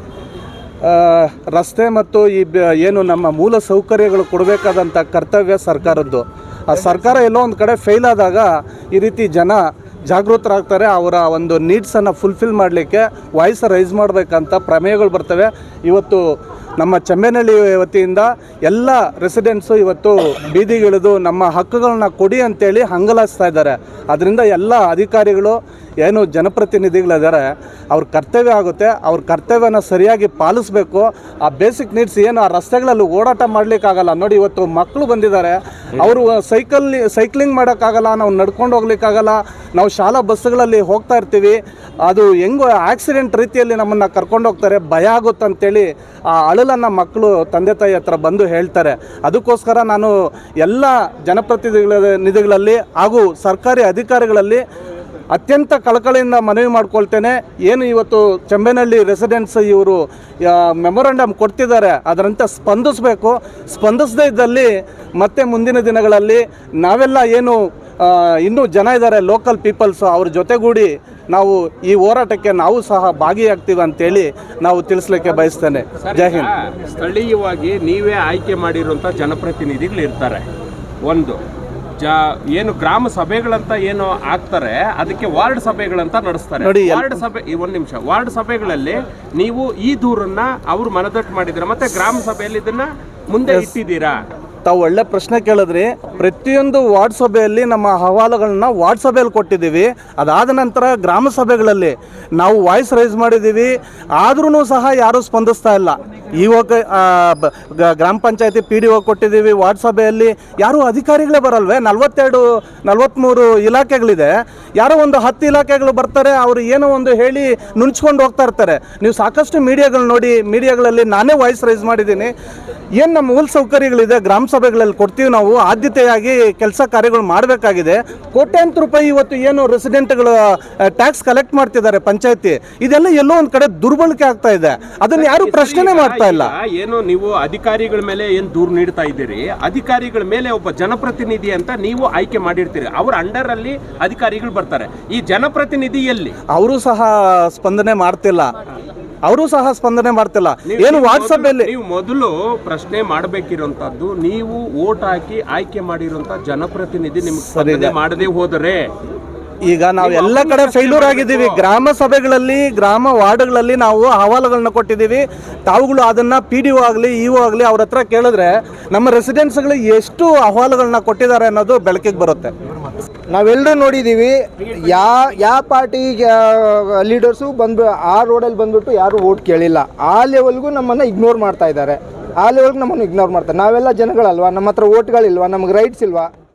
ರಸ್ತೆ ಮತ್ತು ಈ ಏನು ನಮ್ಮ ಮೂಲ ಸೌಕರ್ಯಗಳು ಕೊಡಬೇಕಾದಂಥ ಕರ್ತವ್ಯ ಸರ್ಕಾರದ್ದು. ಆ ಸರ್ಕಾರ ಎಲ್ಲೋ ಒಂದು ಕಡೆ ಫೇಲ್ ಆದಾಗ ಈ ರೀತಿ ಜನ ಜಾಗೃತರಾಗ್ತಾರೆ. ಅವರ ಒಂದು ನೀಡ್ಸನ್ನು ಫುಲ್ಫಿಲ್ ಮಾಡಲಿಕ್ಕೆ ವಾಯ್ಸ್ ರೈಸ್ ಮಾಡಬೇಕಂತ ಪ್ರಮೇಯಗಳು ಬರ್ತವೆ. ಇವತ್ತು ನಮ್ಮ ಚೆಮ್ಮೈನಹಳ್ಳಿ ವತಿಯಿಂದ ಎಲ್ಲ ರೆಸಿಡೆಂಟ್ಸು ಇವತ್ತು ಬೀದಿಗಿಳಿದು ನಮ್ಮ ಹಕ್ಕುಗಳನ್ನ ಕೊಡಿ ಅಂತೇಳಿ ಹಂಗಲಾಯಿಸ್ತಾ ಇದ್ದಾರೆ. ಅದರಿಂದ ಎಲ್ಲ ಅಧಿಕಾರಿಗಳು ಏನು ಜನಪ್ರತಿನಿಧಿಗಳಿದ್ದಾರೆ ಅವ್ರ ಕರ್ತವ್ಯ ಆಗುತ್ತೆ, ಅವ್ರ ಕರ್ತವ್ಯನ ಸರಿಯಾಗಿ ಪಾಲಿಸಬೇಕು. ಆ ಬೇಸಿಕ್ ನೀಡ್ಸ್ ಏನು ಆ ರಸ್ತೆಗಳಲ್ಲಿ ಓಡಾಟ ಮಾಡಲಿಕ್ಕಾಗಲ್ಲ ನೋಡಿ. ಇವತ್ತು ಮಕ್ಕಳು ಬಂದಿದ್ದಾರೆ, ಅವರು ಸೈಕ್ಲಿಂಗ್ ಮಾಡೋಕ್ಕಾಗಲ್ಲ, ನಾವು ನಡ್ಕೊಂಡು ಹೋಗ್ಲಿಕ್ಕಾಗಲ್ಲ, ನಾವು ಶಾಲಾ ಬಸ್ಸುಗಳಲ್ಲಿ ಹೋಗ್ತಾ ಇರ್ತೀವಿ, ಅದು ಹೆಂಗೋ ಆಕ್ಸಿಡೆಂಟ್ ರೀತಿಯಲ್ಲಿ ನಮ್ಮನ್ನು ಕರ್ಕೊಂಡು ಹೋಗ್ತಾರೆ, ಭಯ ಆಗುತ್ತೆ ಅಂತೇಳಿ ಆ ಅಳಲನ್ನು ಮಕ್ಕಳು ತಂದೆ ತಾಯಿ ಹತ್ರ ಬಂದು ಹೇಳ್ತಾರೆ. ಅದಕ್ಕೋಸ್ಕರ ನಾನು ಎಲ್ಲ ಜನಪ್ರತಿನಿಧಿಗಳಲ್ಲಿ ಹಾಗೂ ಸರ್ಕಾರಿ ಅಧಿಕಾರಿಗಳಲ್ಲಿ ಅತ್ಯಂತ ಕಳಕಳಿಯಿಂದ ಮನವಿ ಮಾಡ್ಕೊಳ್ತೇನೆ. ಏನು ಇವತ್ತು ಚೆಮ್ಮೈನಹಳ್ಳಿ ರೆಸಿಡೆಂಟ್ಸ್ ಇವರು ಮೆಮೊರಂಡಮ್ ಕೊಡ್ತಿದ್ದಾರೆ, ಅದರಂತೆ ಸ್ಪಂದಿಸಬೇಕು. ಸ್ಪಂದಿಸದೇ ಇದ್ದಲ್ಲಿ ಮತ್ತೆ ಮುಂದಿನ ದಿನಗಳಲ್ಲಿ ನಾವೆಲ್ಲ ಏನು ಇನ್ನೂ ಜನ ಇದ್ದಾರೆ ಲೋಕಲ್ ಪೀಪಲ್ಸು, ಅವ್ರ ಜೊತೆಗೂಡಿ ನಾವು ಈ ಹೋರಾಟಕ್ಕೆ ನಾವು ಸಹ ಭಾಗಿಯಾಗ್ತೀವಿ ಅಂತೇಳಿ ನಾವು ತಿಳಿಸ್ಲಿಕ್ಕೆ ಬಯಸ್ತೇನೆ. ಜೈ ಹಿಂದ್. ಸ್ಥಳೀಯವಾಗಿ ನೀವೇ ಆಯ್ಕೆ ಮಾಡಿರುವಂಥ ಜನಪ್ರತಿನಿಧಿಗಳು ಇರ್ತಾರೆ. ಒಂದು ಏನು ಗ್ರಾಮ ಸಭೆಗಳಂತ ಏನು ಆಗ್ತಾರೆ, ಅದಕ್ಕೆ ವಾರ್ಡ್ ಸಭೆಗಳಂತ ನಡೆಸ್ತಾರೆ. ವಾರ್ಡ್ ಸಭೆ ವಾರ್ಡ್ ಸಭೆಗಳಲ್ಲಿ ನೀವು ಈ ದೂರನ್ನ ಅವರು ಮನದಟ್ಟು ಮಾಡಿದ್ದೀರಾ, ಮತ್ತೆ ಗ್ರಾಮ ಸಭೆಯಲ್ಲಿ ಇದನ್ನ ಮುಂದೆ ಇಟ್ಟಿದ್ದೀರಾ? ತಾವು ಒಳ್ಳೆ ಪ್ರಶ್ನೆ ಕೇಳಿದ್ರಿ. ಪ್ರತಿಯೊಂದು ವಾರ್ಡ್ ಸಭೆಯಲ್ಲಿ ನಮ್ಮ ಅಹವಾಲುಗಳನ್ನ ವಾರ್ಡ್ ಸಭೆಯಲ್ಲಿ ಕೊಟ್ಟಿದ್ದೀವಿ. ಅದಾದ ನಂತರ ಗ್ರಾಮ ಸಭೆಗಳಲ್ಲಿ ನಾವು ವಾಯ್ಸ್ ರೈಸ್ ಮಾಡಿದ್ದೀವಿ, ಆದ್ರೂ ಸಹ ಯಾರೂ ಸ್ಪಂದಿಸ್ತಾ ಇಲ್ಲ. ಇವಾಗ ಗ್ರಾಮ ಪಂಚಾಯತಿ PDO ಕೊಟ್ಟಿದ್ದೀವಿ, ವಾರ್ಡ್ ಸಭೆಯಲ್ಲಿ ಯಾರೂ ಅಧಿಕಾರಿಗಳೇ ಬರಲ್ವೇ? 43 ಇಲಾಖೆಗಳಿದೆ, ಯಾರೋ ಒಂದು 10 ಇಲಾಖೆಗಳು ಬರ್ತಾರೆ, ಅವರು ಏನೋ ಒಂದು ಹೇಳಿ ನುಣ್ಚ್ಕೊಂಡು ಹೋಗ್ತಾ ಇರ್ತಾರೆ. ನೀವು ಸಾಕಷ್ಟು ಮೀಡಿಯಾಗಳು ನೋಡಿ, ಮೀಡಿಯಾಗಳಲ್ಲಿ ನಾನೇ ವಾಯ್ಸ್ ರೈಸ್ ಮಾಡಿದ್ದೀನಿ. ಏನು ನಮ್ಮ ಮೂಲ ಸೌಕರ್ಯಗಳಿದೆ ಗ್ರಾಮ ಸಭೆಗಳಲ್ಲಿ ಕೊಡ್ತೀವಿ, ನಾವು ಆದ್ಯತೆಯಾಗಿ ಕೆಲಸ ಕಾರ್ಯಗಳು ಮಾಡಬೇಕಾಗಿದೆ. ಕೋಟ್ಯಾಂತರ ರೂಪಾಯಿ ಇವತ್ತು ಏನು ರೆಸಿಡೆಂಟ್ಗಳು ಟ್ಯಾಕ್ಸ್ ಕಲೆಕ್ಟ್ ಮಾಡ್ತಿದ್ದಾರೆ ಪಂಚಾಯತಿ, ಇದೆಲ್ಲ ಎಲ್ಲೋ ಒಂದು ಕಡೆ ದುರ್ಬಳಕೆ ಆಗ್ತಾ ಇದೆ. ಅದನ್ನು ಯಾರು ಪ್ರಶ್ನೆ ಮಾಡ್ತಾ ಇಲ್ಲ. ಏನು ನೀವು ಅಧಿಕಾರಿಗಳ ಮೇಲೆ ಏನು ದೂರು ನೀಡ್ತಾ ಇದ್ದೀರಿ, ಅಧಿಕಾರಿಗಳ ಮೇಲೆ ಒಬ್ಬ ಜನಪ್ರತಿನಿಧಿ ಅಂತ ನೀವು ಆಯ್ಕೆ ಮಾಡಿರ್ತೀರಿ, ಅವ್ರ ಅಂಡರ್ ಅಲ್ಲಿ ಅಧಿಕಾರಿಗಳು ಬರ್ತಾರೆ. ಈ ಜನಪ್ರತಿನಿಧಿಯಲ್ಲಿ ಅವರು ಸಹ ಸ್ಪಂದನೆ ಮಾಡ್ತಿಲ್ಲ. ಏನು ವಾಟ್ಸಪ್ಪಲ್ಲಿ ನೀವು ಮೊದಲು ಪ್ರಶ್ನೆ ಮಾಡಬೇಕಿರುವಂತದ್ದು, ನೀವು ವೋಟ್ ಹಾಕಿ ಆಯ್ಕೆ ಮಾಡಿರುವಂತ ಜನಪ್ರತಿನಿಧಿ ನಿಮ್ಗೆ ಸ್ಪಂದನೆ ಮಾಡದೆ ಹೋದರೆ ಈಗ ನಾವು ಎಲ್ಲ ಕಡೆ ಫೇಲ್ಯೂರ್ ಆಗಿದ್ದೀವಿ. ಗ್ರಾಮ ಸಭೆಗಳಲ್ಲಿ, ಗ್ರಾಮ ವಾರ್ಡ್ಗಳಲ್ಲಿ ನಾವು ಅಹವಾಲುಗಳನ್ನ ಕೊಟ್ಟಿದ್ದೀವಿ. ತಾವುಗಳು ಅದನ್ನು PDO ಆಗಲಿ EO ಆಗಲಿ ಅವ್ರ ಹತ್ರ ಕೇಳಿದ್ರೆ ನಮ್ಮ ರೆಸಿಡೆನ್ಸ್ಗಳು ಎಷ್ಟು ಅಹವಾಲುಗಳನ್ನ ಕೊಟ್ಟಿದ್ದಾರೆ ಅನ್ನೋದು ಬೆಳಕಿಗೆ ಬರುತ್ತೆ. ನಾವೆಲ್ಲರೂ ನೋಡಿದ್ದೀವಿ, ಯಾವ ಪಾರ್ಟಿ ಲೀಡರ್ಸು ಬಂದು ಆ ರೋಡಲ್ಲಿ ಬಂದ್ಬಿಟ್ಟು ಯಾರು ವೋಟ್ ಕೇಳಿಲ್ಲ. ಆ ಲೆವೆಲ್ಗೂ ನಮ್ಮನ್ನು ಇಗ್ನೋರ್ ಮಾಡ್ತಾ ಇದ್ದಾರೆ. ಆ ಲೆವೆಲ್ಗೆ ನಮ್ಮನ್ನು ಇಗ್ನೋರ್ ಮಾಡ್ತಾರೆ. ನಾವೆಲ್ಲ ಜನಗಳಲ್ವಾ, ನಮ್ಮ ಹತ್ರ ವೋಟ್ಗಳಿಲ್ವಾ, ನಮಗೆ ರೈಟ್ಸ್ ಇಲ್ವಾ?